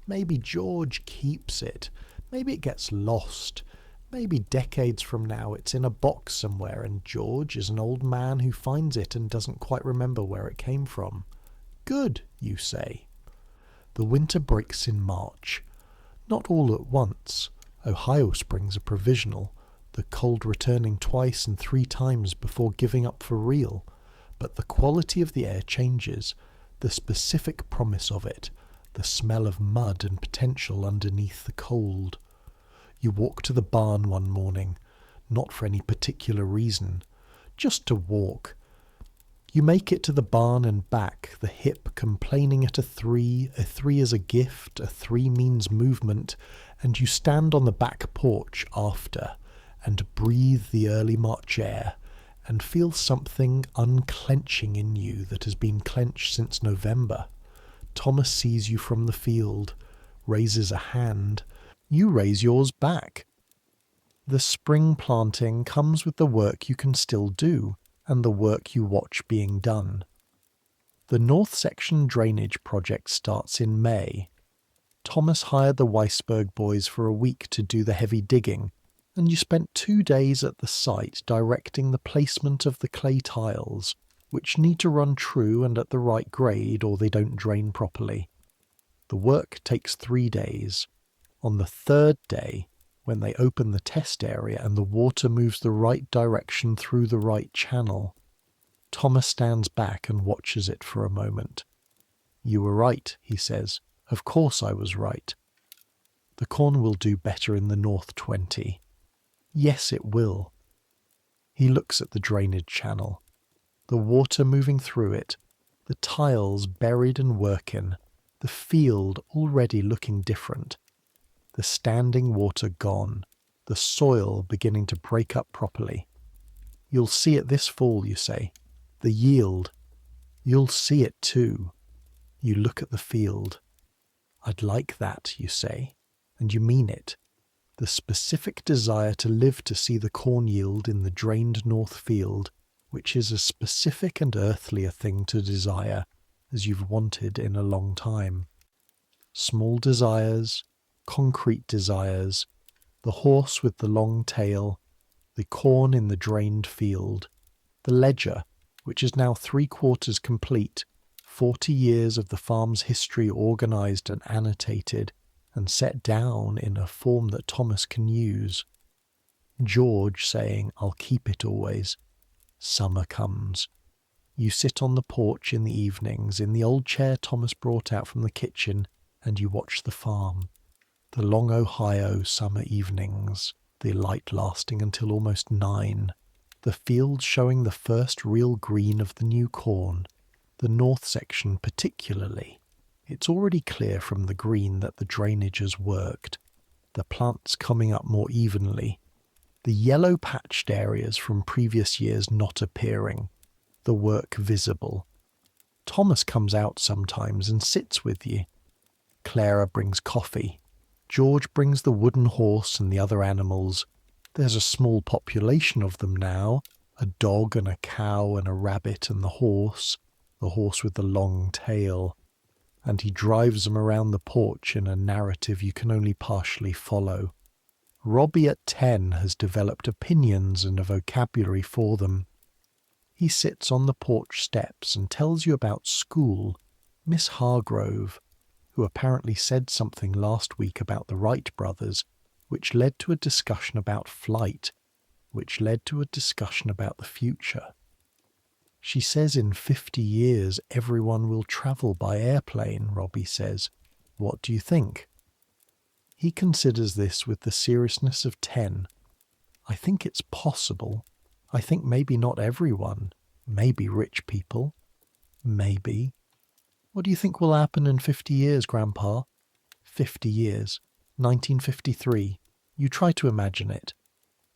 Maybe George keeps it. Maybe it gets lost. Maybe decades from now it's in a box somewhere and George is an old man who finds it and doesn't quite remember where it came from. Good, you say. The winter breaks in March. Not all at once. Ohio springs are provisional, the cold returning twice and 3 times before giving up for real. But the quality of the air changes, the specific promise of it, the smell of mud and potential underneath the cold. You walk to the barn one morning, not for any particular reason, just to walk. You make it to the barn and back, the hip complaining at a 3 is a gift, a 3 means movement, and you stand on the back porch after, and breathe the early March air, and feel something unclenching in you that has been clenched since November. Thomas sees you from the field, raises a hand. You raise yours back. The spring planting comes with the work you can still do, and the work you watch being done. The North Section drainage project starts in May. Thomas hired the Weisberg boys for a week to do the heavy digging, and you spent 2 days at the site directing the placement of the clay tiles, which need to run true and at the right grade or they don't drain properly. The work takes 3 days. On the 3rd day, when they open the test area and the water moves the right direction through the right channel, Thomas stands back and watches it for a moment. "You were right," he says. "Of course I was right. The corn will do better in the North 20. Yes, it will." He looks at the drainage channel, the water moving through it, the tiles buried and working, the field already looking different, the standing water gone, the soil beginning to break up properly. "You'll see it this fall," you say. "The yield. You'll see it too." You look at the field. "I'd like that," you say, and you mean it. The specific desire to live to see the corn yield in the drained north field, which is as specific and earthly a thing to desire as you've wanted in a long time. Small desires, concrete desires, the horse with the long tail, the corn in the drained field, the ledger, which is now 3/4 complete, 40 years of the farm's history organised and annotated and set down in a form that Thomas can use. George saying, "I'll keep it always." Summer comes. You sit on the porch in the evenings, in the old chair Thomas brought out from the kitchen, and you watch the farm. The long Ohio summer evenings, the light lasting until almost 9, the fields showing the first real green of the new corn, the north section particularly. It's already clear from the green that the drainage has worked, the plants coming up more evenly, the yellow patched areas from previous years not appearing, the work visible. Thomas comes out sometimes and sits with you. Clara brings coffee. George brings the wooden horse and the other animals. There's a small population of them now, a dog and a cow and a rabbit and the horse with the long tail. And he drives them around the porch in a narrative you can only partially follow. Robbie at 10 has developed opinions and a vocabulary for them. He sits on the porch steps and tells you about school, Miss Hargrove, who apparently said something last week about the Wright brothers, which led to a discussion about flight, which led to a discussion about the future. She says in 50 years everyone will travel by airplane, Robbie says. What do you think? He considers this with the seriousness of 10. I think it's possible. I think maybe not everyone. Maybe rich people. Maybe. What do you think will happen in 50 years, Grandpa? 50 years. 1953. You try to imagine it.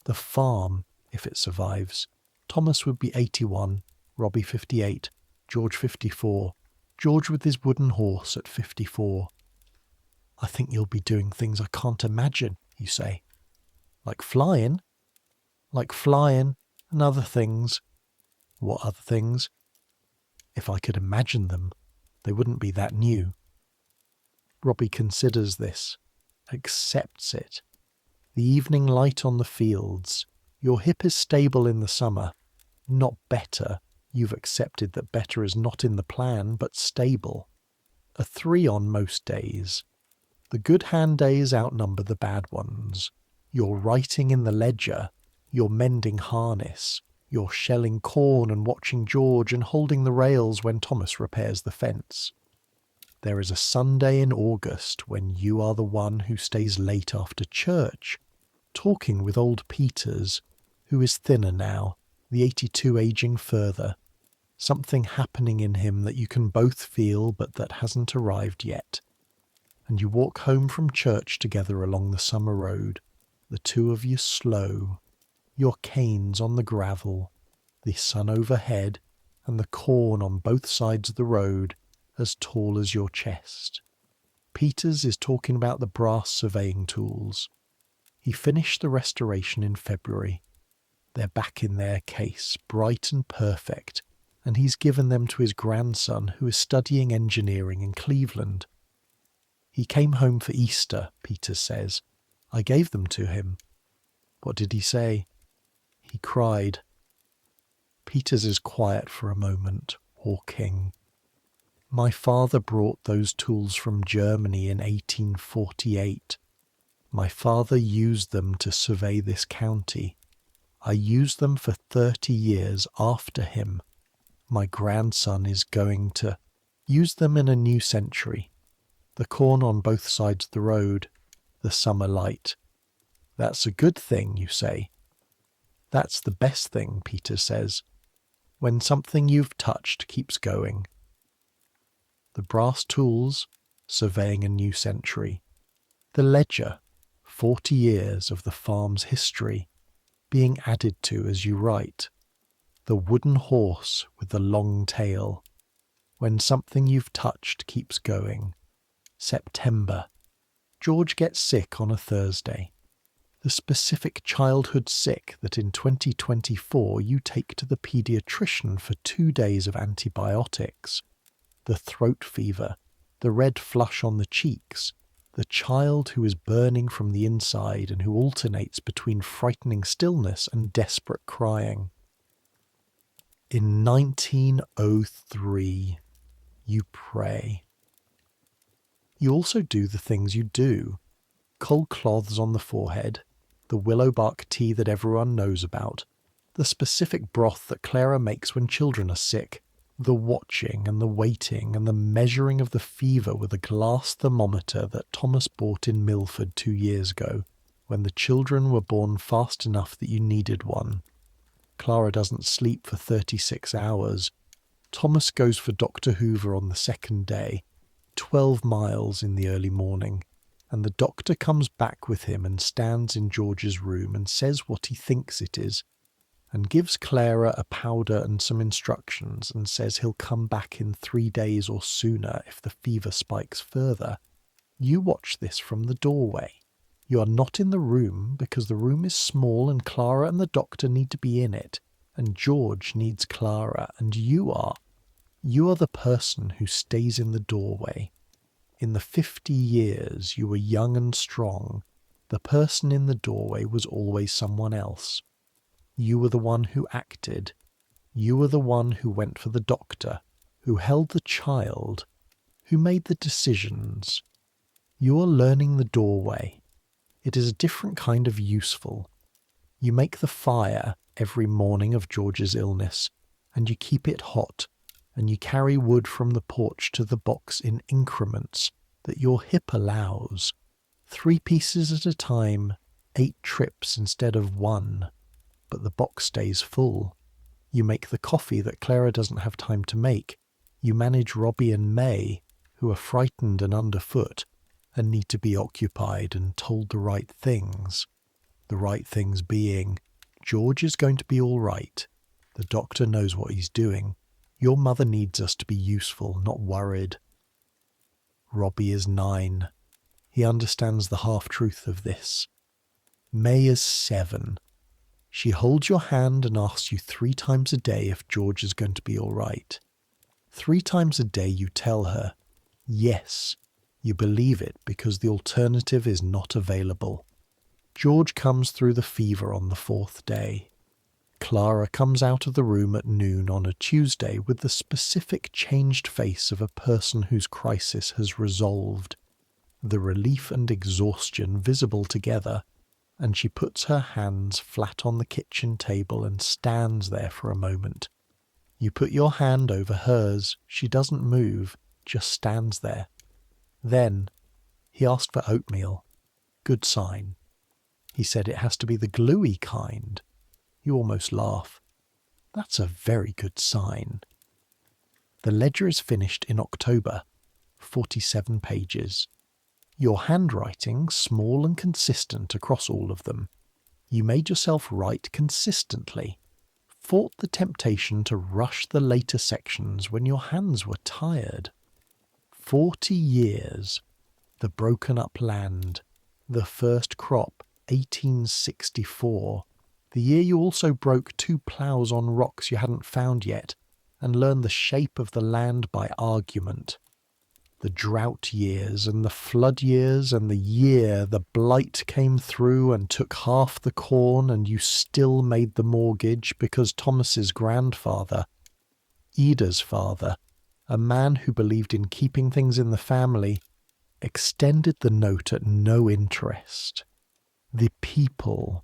The farm, if it survives. Thomas would be 81, Robbie 58, George 54, George with his wooden horse at 54. I think you'll be doing things I can't imagine, you say. Like flying? Like flying and other things. What other things? If I could imagine them, they wouldn't be that new. Robbie considers this, accepts it. The evening light on the fields. Your hip is stable in the summer. Not better. You've accepted that better is not in the plan, but stable. A 3 on most days. The good hand days outnumber the bad ones. You're writing in the ledger. You're mending harness. You're shelling corn and watching George and holding the rails when Thomas repairs the fence. There is a Sunday in August when you are the one who stays late after church, talking with old Peters, who is thinner now, the 82 aging further. Something happening in him that you can both feel but that hasn't arrived yet. And you walk home from church together along the summer road, the two of you slow, your canes on the gravel, the sun overhead, and the corn on both sides of the road, as tall as your chest. Peters is talking about the brass surveying tools. He finished the restoration in February. They're back in their case, bright and perfect, and he's given them to his grandson, who is studying engineering in Cleveland. He came home for Easter, Peters says. I gave them to him. What did he say? He cried. Peters is quiet for a moment, walking. My father brought those tools from Germany in 1848. My father used them to survey this county. I used them for 30 years after him. My grandson is going to use them in a new century. The corn on both sides of the road, the summer light. That's a good thing, you say. That's the best thing, Peter says. When something you've touched keeps going. The brass tools, surveying a new century. The ledger, 40 years of the farm's history, being added to as you write. The wooden horse with the long tail. When something you've touched keeps going. September. George gets sick on a Thursday. The specific childhood sick that in 2024 you take to the paediatrician for 2 days of antibiotics. The throat fever, the red flush on the cheeks, the child who is burning from the inside and who alternates between frightening stillness and desperate crying. In 1903, you pray. You also do the things you do. Cold cloths on the forehead, the willow bark tea that everyone knows about, the specific broth that Clara makes when children are sick, the watching and the waiting and the measuring of the fever with a glass thermometer that Thomas bought in Milford 2 years ago, when the children were born fast enough that you needed one. Clara doesn't sleep for 36 hours. Thomas goes for Dr. Hoover on the second day, 12 miles in the early morning, and the doctor comes back with him and stands in George's room and says what he thinks it is, and gives Clara a powder and some instructions and says he'll come back in 3 days or sooner if the fever spikes further. You watch this from the doorway. You are not in the room because the room is small and Clara and the doctor need to be in it, and George needs Clara, and you are. You are the person who stays in the doorway. In the 50 years you were young and strong. The person in the doorway was always someone else. You were the one who acted. You were the one who went for the doctor, who held the child, who made the decisions. You are learning the doorway. It is a different kind of useful. You make the fire every morning of George's illness, and you keep it hot, and you carry wood from the porch to the box in increments that your hip allows. 3 pieces at a time, 8 trips instead of 1. But the box stays full. You make the coffee that Clara doesn't have time to make. You manage Robbie and May, who are frightened and underfoot, and need to be occupied and told the right things. The right things being, George is going to be all right. The doctor knows what he's doing. Your mother needs us to be useful, not worried. Robbie is 9. He understands the half-truth of this. May is 7. She holds your hand and asks you 3 times a day if George is going to be all right. 3 times a day you tell her, yes, you believe it because the alternative is not available. George comes through the fever on the 4th day. Clara comes out of the room at noon on a Tuesday with the specific changed face of a person whose crisis has resolved, the relief and exhaustion visible together, and she puts her hands flat on the kitchen table and stands there for a moment. You put your hand over hers, she doesn't move, just stands there. Then, he asked for oatmeal. Good sign. He said it has to be the gluey kind. You almost laugh. That's a very good sign. The ledger is finished in October, 47 pages. Your handwriting small and consistent across all of them. You made yourself write consistently. Fought the temptation to rush the later sections when your hands were tired. 40 years. The broken up land. The first crop, 1864. The year you also broke 2 ploughs on rocks you hadn't found yet, and learned the shape of the land by argument. The drought years and the flood years and the year the blight came through and took half the corn and you still made the mortgage because Thomas's grandfather, Ida's father, a man who believed in keeping things in the family, extended the note at no interest. The people.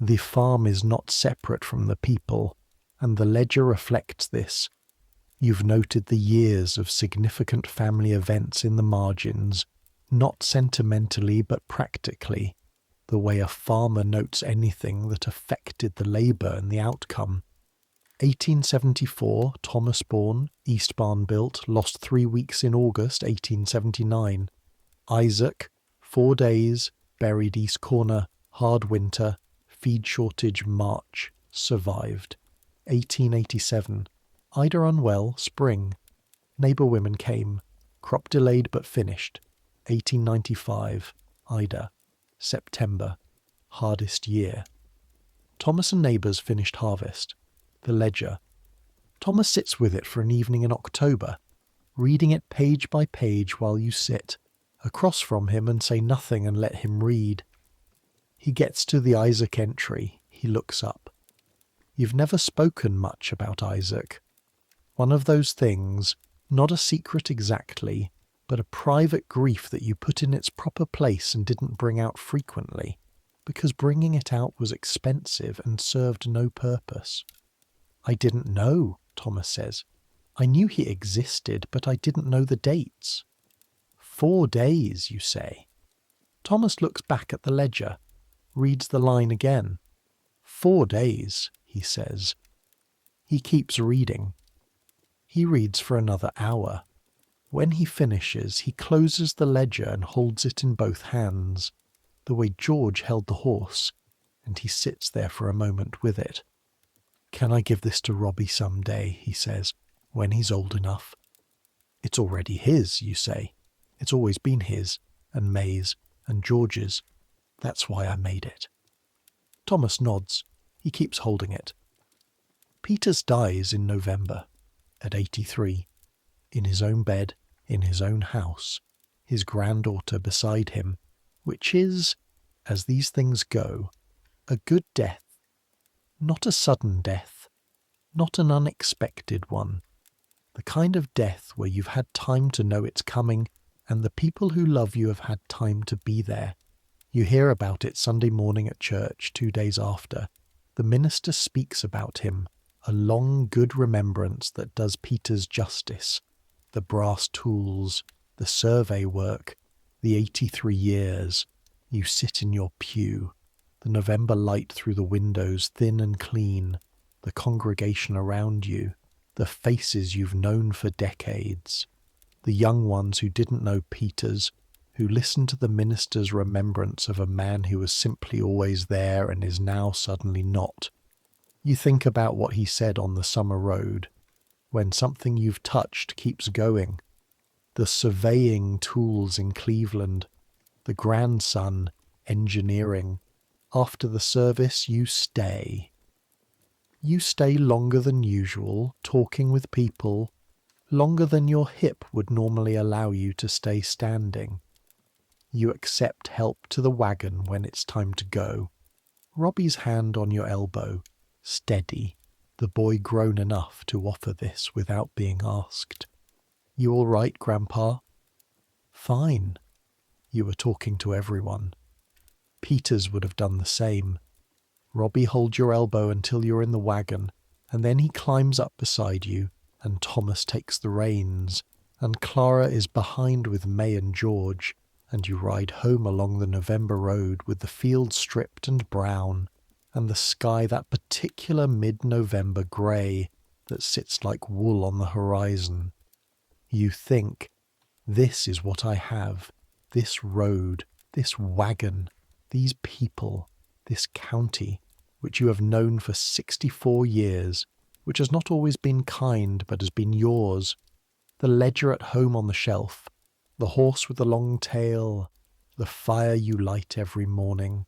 The farm is not separate from the people, and the ledger reflects this. You've noted the years of significant family events in the margins, not sentimentally but practically, the way a farmer notes anything that affected the labour and the outcome. 1874, Thomas born, East barn built, lost 3 weeks in August 1879. Isaac, 4 days, buried East corner, hard winter, feed shortage March, survived. 1887. Ida unwell, spring. Neighbour women came. Crop delayed but finished. 1895. Ida. September. Hardest year. Thomas and neighbours finished harvest. The ledger. Thomas sits with it for an evening in October, reading it page by page while you sit, across from him and say nothing and let him read. He gets to the Isaac entry. He looks up. You've never spoken much about Isaac. One of those things, not a secret exactly, but a private grief that you put in its proper place and didn't bring out frequently, because bringing it out was expensive and served no purpose. I didn't know, Thomas says. I knew he existed, but I didn't know the dates. 4 days, you say. Thomas looks back at the ledger, reads the line again. 4 days, he says. He keeps reading. He reads for another hour. When he finishes, he closes the ledger and holds it in both hands, the way George held the horse, and he sits there for a moment with it. Can I give this to Robbie some day, he says, when he's old enough? It's already his, you say. It's always been his, and May's, and George's. That's why I made it. Thomas nods. He keeps holding it. Peters dies in November, at 83, in his own bed, in his own house, his granddaughter beside him, which is, as these things go, a good death. Not a sudden death, not an unexpected one. The kind of death where you've had time to know it's coming and the people who love you have had time to be there. You hear about it Sunday morning at church 2 days after. The minister speaks about him, a long good remembrance that does Peters justice. The brass tools, the survey work, the 83 years. You sit in your pew, the November light through the windows thin and clean, the congregation around you, the faces you've known for decades, the young ones who didn't know Peters, who listened to the minister's remembrance of a man who was simply always there and is now suddenly not. You think about what he said on the summer road, when something you've touched keeps going, the surveying tools in Cleveland, the grandson engineering. After the service, you stay. You stay longer than usual, talking with people, longer than your hip would normally allow you to stay standing. You accept help to the wagon when it's time to go. Robbie's hand on your elbow, steady, the boy grown enough to offer this without being asked. You all right, Grandpa? Fine. You were talking to everyone. Peters would have done the same. Robbie holds your elbow until you're in the wagon, and then he climbs up beside you, and Thomas takes the reins, and Clara is behind with May and George, and you ride home along the November road with the fields stripped and brown, and the sky that particular mid-November grey that sits like wool on the horizon. You think, this is what I have, this road, this wagon, these people, this county, which you have known for 64 years, which has not always been kind but has been yours, the ledger at home on the shelf, the horse with the long tail, the fire you light every morning.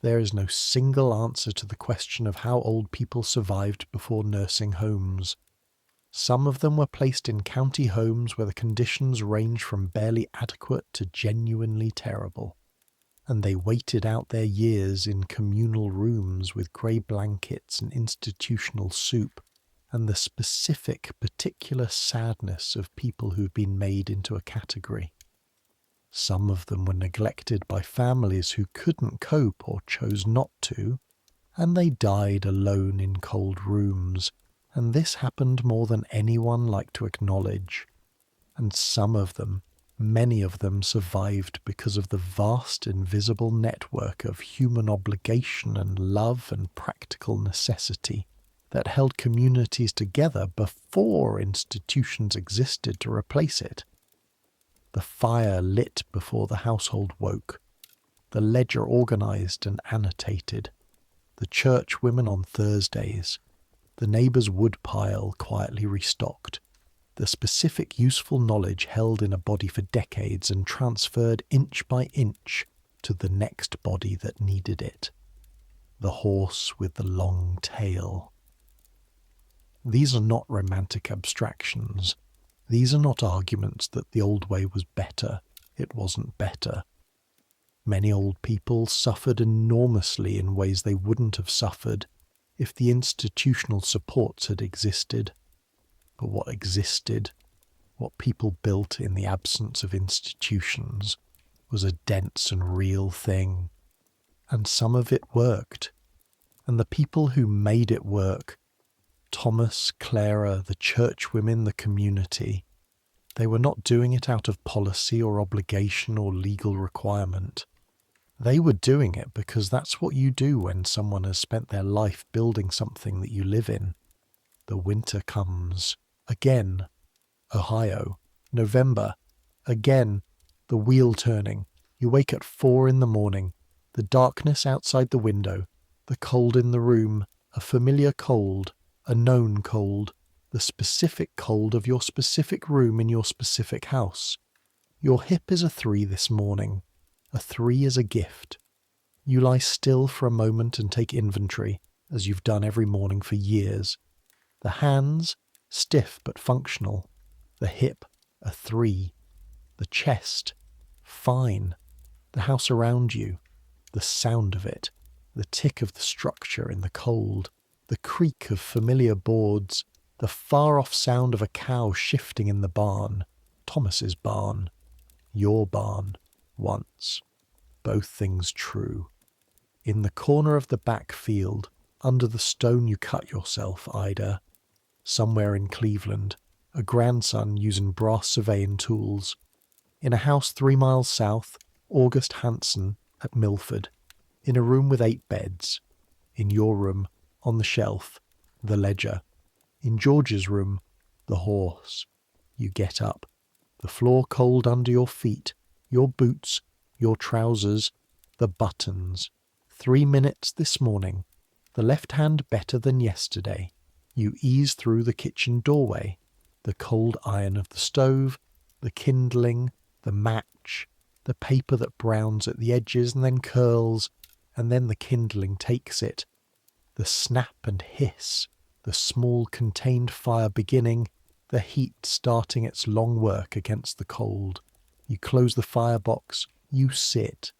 There is no single answer to the question of how old people survived before nursing homes. Some of them were placed in county homes where the conditions range from barely adequate to genuinely terrible, and they waited out their years in communal rooms with grey blankets and institutional soup, and the specific, particular sadness of people who've been made into a category. Some of them were neglected by families who couldn't cope or chose not to, and they died alone in cold rooms, and this happened more than anyone liked to acknowledge. And some of them, many of them, survived because of the vast invisible network of human obligation and love and practical necessity that held communities together before institutions existed to replace it. The fire lit before the household woke, the ledger organised and annotated, the church women on Thursdays, the neighbour's woodpile quietly restocked, the specific useful knowledge held in a body for decades and transferred inch by inch to the next body that needed it, the horse with the long tail. These are not romantic abstractions. These are not arguments that the old way was better. It wasn't better. Many old people suffered enormously in ways they wouldn't have suffered if the institutional supports had existed. But what existed, what people built in the absence of institutions, was a dense and real thing. And some of it worked. And the people who made it work, Thomas, Clara, the church women, the community, they were not doing it out of policy or obligation or legal requirement. They were doing it because that's what you do when someone has spent their life building something that you live in. The winter comes. Again. Ohio. November. Again. The wheel turning. You wake at 4 a.m. The darkness outside the window. The cold in the room. A familiar cold. A known cold. The specific cold of your specific room in your specific house. Your hip is a 3 this morning. A 3 is a gift. You lie still for a moment and take inventory, as you've done every morning for years. The hands, stiff but functional. The hip, a 3. The chest, fine. The house around you, the sound of it, the tick of the structure in the cold, the creak of familiar boards, the far-off sound of a cow shifting in the barn. Thomas's barn. Your barn. Once. Both things true. In the corner of the back field, under the stone you cut yourself, Ida, somewhere in Cleveland, a grandson using brass surveying tools. In a house 3 miles south, August Hanson at Milford, in a room with 8 beds. In your room, on the shelf, the ledger. In George's room, the horse. You get up, the floor cold under your feet, your boots, your trousers, the buttons. 3 minutes this morning, the left hand better than yesterday. You ease through the kitchen doorway, the cold iron of the stove, the kindling, the match, the paper that browns at the edges and then curls, and then the kindling takes it. The snap and hiss, the small contained fire beginning, the heat starting its long work against the cold. You close the firebox, you sit.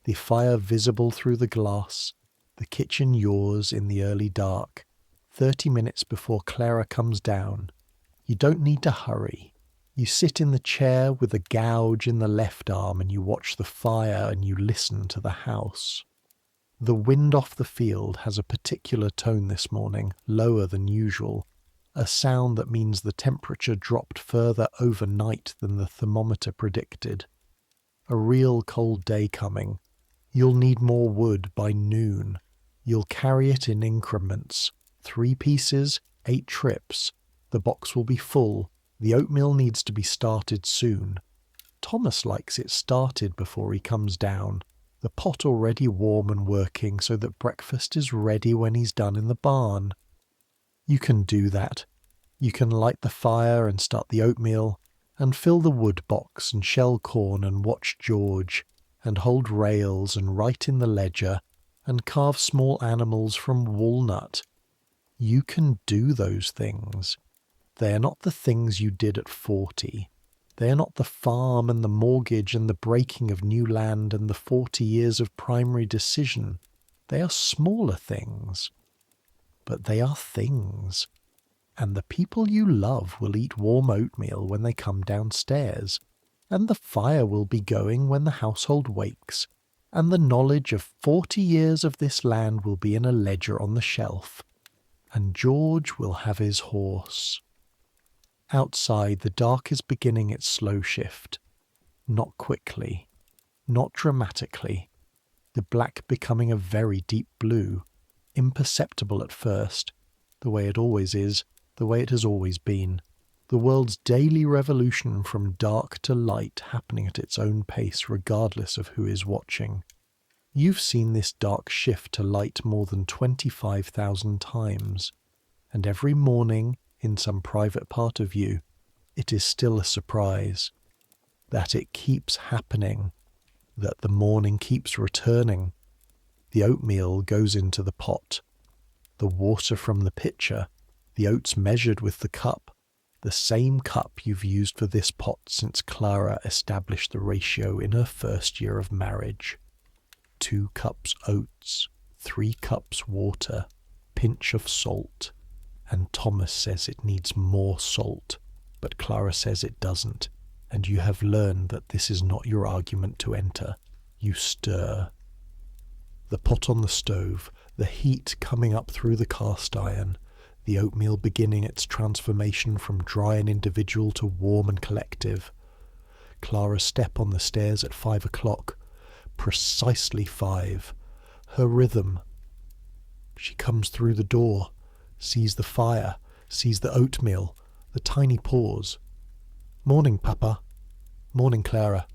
The fire visible through the glass, the kitchen yours in the early dark, 30 minutes before Clara comes down. You don't need to hurry. You sit in the chair with a gouge in the left arm and you watch the fire and you listen to the house. The wind off the field has a particular tone this morning, lower than usual, a sound that means the temperature dropped further overnight than the thermometer predicted. A real cold day coming. You'll need more wood by noon. You'll carry it in increments. 3 pieces, 8 trips. The box will be full. The oatmeal needs to be started soon. Thomas likes it started before he comes down. The pot already warm and working so that breakfast is ready when he's done in the barn. You can do that. You can light the fire and start the oatmeal, and fill the wood box and shell corn and watch George, and hold rails and write in the ledger, and carve small animals from walnut. You can do those things. They are not the things you did at 40. They are not the farm and the mortgage and the breaking of new land and the 40 years of primary decision. They are smaller things. But they are things. And the people you love will eat warm oatmeal when they come downstairs, and the fire will be going when the household wakes, and the knowledge of 40 years of this land will be in a ledger on the shelf, and George will have his horse. Outside, the dark is beginning its slow shift. Not quickly, not dramatically. The black becoming a very deep blue, imperceptible at first, the way it always is, the way it has always been. The world's daily revolution from dark to light happening at its own pace regardless of who is watching. You've seen this dark shift to light more than 25,000 times, and every morning, in some private part of you, it is still a surprise that it keeps happening, that the morning keeps returning. The oatmeal goes into the pot, the water from the pitcher, the oats measured with the cup, the same cup you've used for this pot since Clara established the ratio in her first year of marriage. 2 cups oats, 3 cups water, pinch of salt. And Thomas says it needs more salt, but Clara says it doesn't, and you have learned that this is not your argument to enter. You stir. The pot on the stove, the heat coming up through the cast iron, the oatmeal beginning its transformation from dry and individual to warm and collective. Clara's step on the stairs at 5 o'clock, precisely 5. Her rhythm. She comes through the door, sees the fire, sees the oatmeal, the tiny pause. Morning, Papa. Morning, Clara.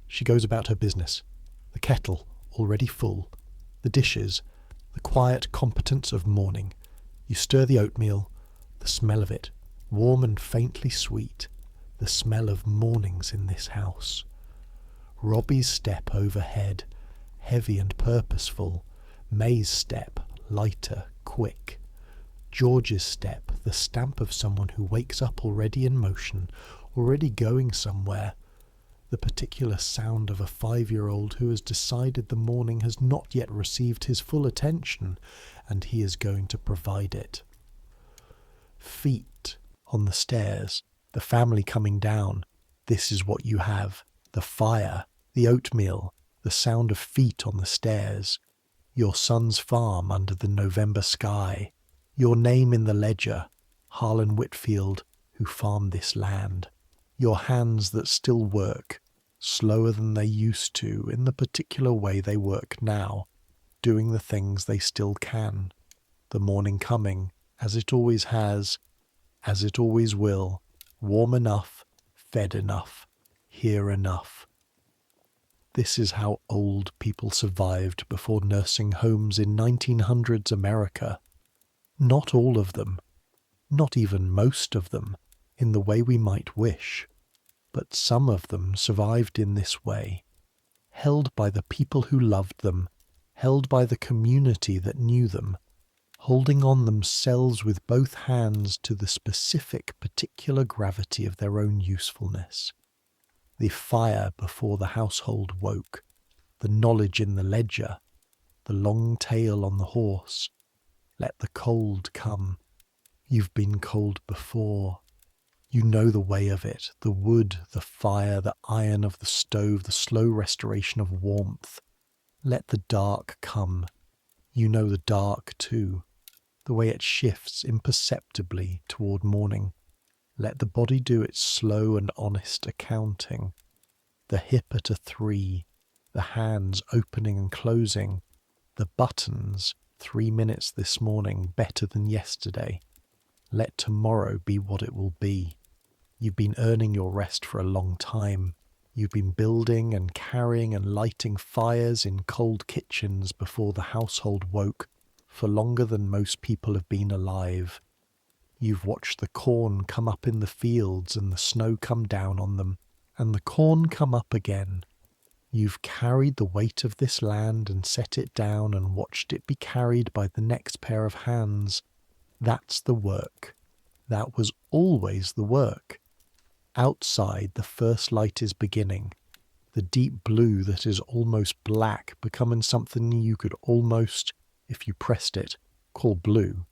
She goes about her business. The kettle, already full. The dishes, the quiet competence of morning. You stir the oatmeal, the smell of it, warm and faintly sweet, the smell of mornings in this house. Robbie's step overhead, heavy and purposeful. May's step, lighter, quick. George's step, the stamp of someone who wakes up already in motion, already going somewhere. The particular sound of a 5-year-old who has decided the morning has not yet received his full attention, and he is going to provide it. Feet on the stairs, the family coming down. This is what you have. The fire, the oatmeal, the sound of feet on the stairs. Your son's farm under the November sky. Your name in the ledger, Harlan Whitfield, who farmed this land. Your hands that still work, slower than they used to in the particular way they work now, doing the things they still can. The morning coming, as it always has, as it always will, warm enough, fed enough, here enough. This is how old people survived before nursing homes in 1900s America. Not all of them, not even most of them, in the way we might wish, but some of them survived in this way, held by the people who loved them, held by the community that knew them, holding on themselves with both hands to the specific particular gravity of their own usefulness. the fire before the household woke, the knowledge in the ledger, the long tail on the horse. Let the cold come. You've been cold before. You know the way of it, the wood, the fire, the iron of the stove, the slow restoration of warmth. Let the dark come. You know the dark too, the way it shifts imperceptibly toward morning. Let the body do its slow and honest accounting. The hip at a 3, the hands opening and closing, the buttons 3 minutes this morning better than yesterday. Let tomorrow be what it will be. You've been earning your rest for a long time. You've been building and carrying and lighting fires in cold kitchens before the household woke for longer than most people have been alive. You've watched the corn come up in the fields and the snow come down on them, and the corn come up again. You've carried the weight of this land and set it down and watched it be carried by the next pair of hands. That's the work. That was always the work. Outside, the first light is beginning. The deep blue that is almost black becoming something you could almost, if you pressed it, call blue.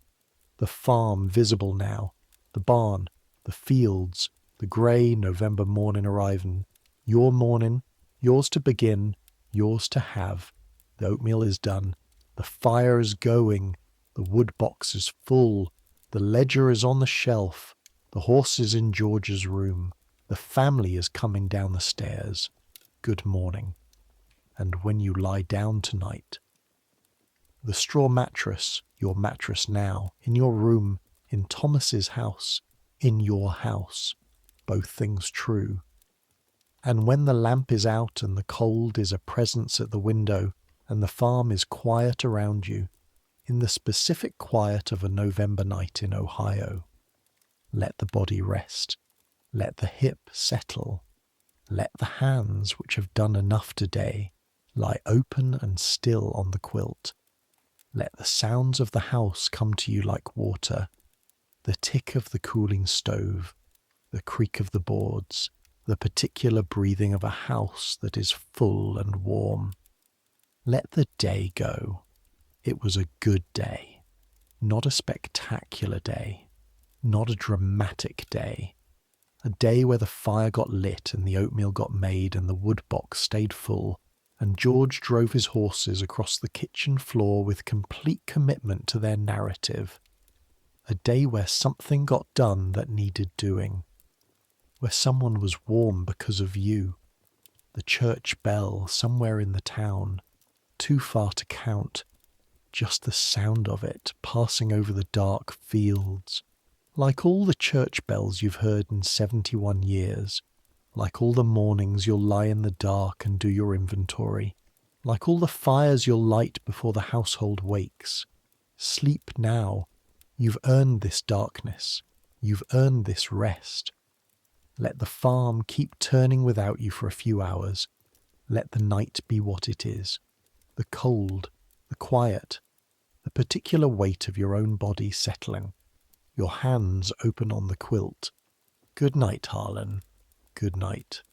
The farm visible now, the barn, the fields, the grey November morning arriving. Your morning, yours to begin, yours to have. The oatmeal is done. The fire is going. The wood box is full. The ledger is on the shelf. The horse is in George's room. The family is coming down the stairs. Good morning. And when you lie down tonight, the straw mattress, your mattress now, in your room, in Thomas's house, in your house, both things true. And when the lamp is out and the cold is a presence at the window and the farm is quiet around you, in the specific quiet of a November night in Ohio, let the body rest, let the hip settle, let the hands which have done enough today lie open and still on the quilt. Let the sounds of the house come to you like water, the tick of the cooling stove, the creak of the boards, the particular breathing of a house that is full and warm. Let the day go. It was a good day, not a spectacular day, not a dramatic day, a day where the fire got lit and the oatmeal got made and the wood box stayed full, and George drove his horses across the kitchen floor with complete commitment to their narrative. A day where something got done that needed doing, where someone was warm because of you. The church bell somewhere in the town, too far to count, just the sound of it passing over the dark fields. Like all the church bells you've heard in 71 years, like all the mornings you'll lie in the dark and do your inventory, like all the fires you'll light before the household wakes. Sleep now. You've earned this darkness. You've earned this rest. Let the farm keep turning without you for a few hours. Let the night be what it is. The cold, the quiet, the particular weight of your own body settling. Your hands open on the quilt. Good night, Harlan. Good night.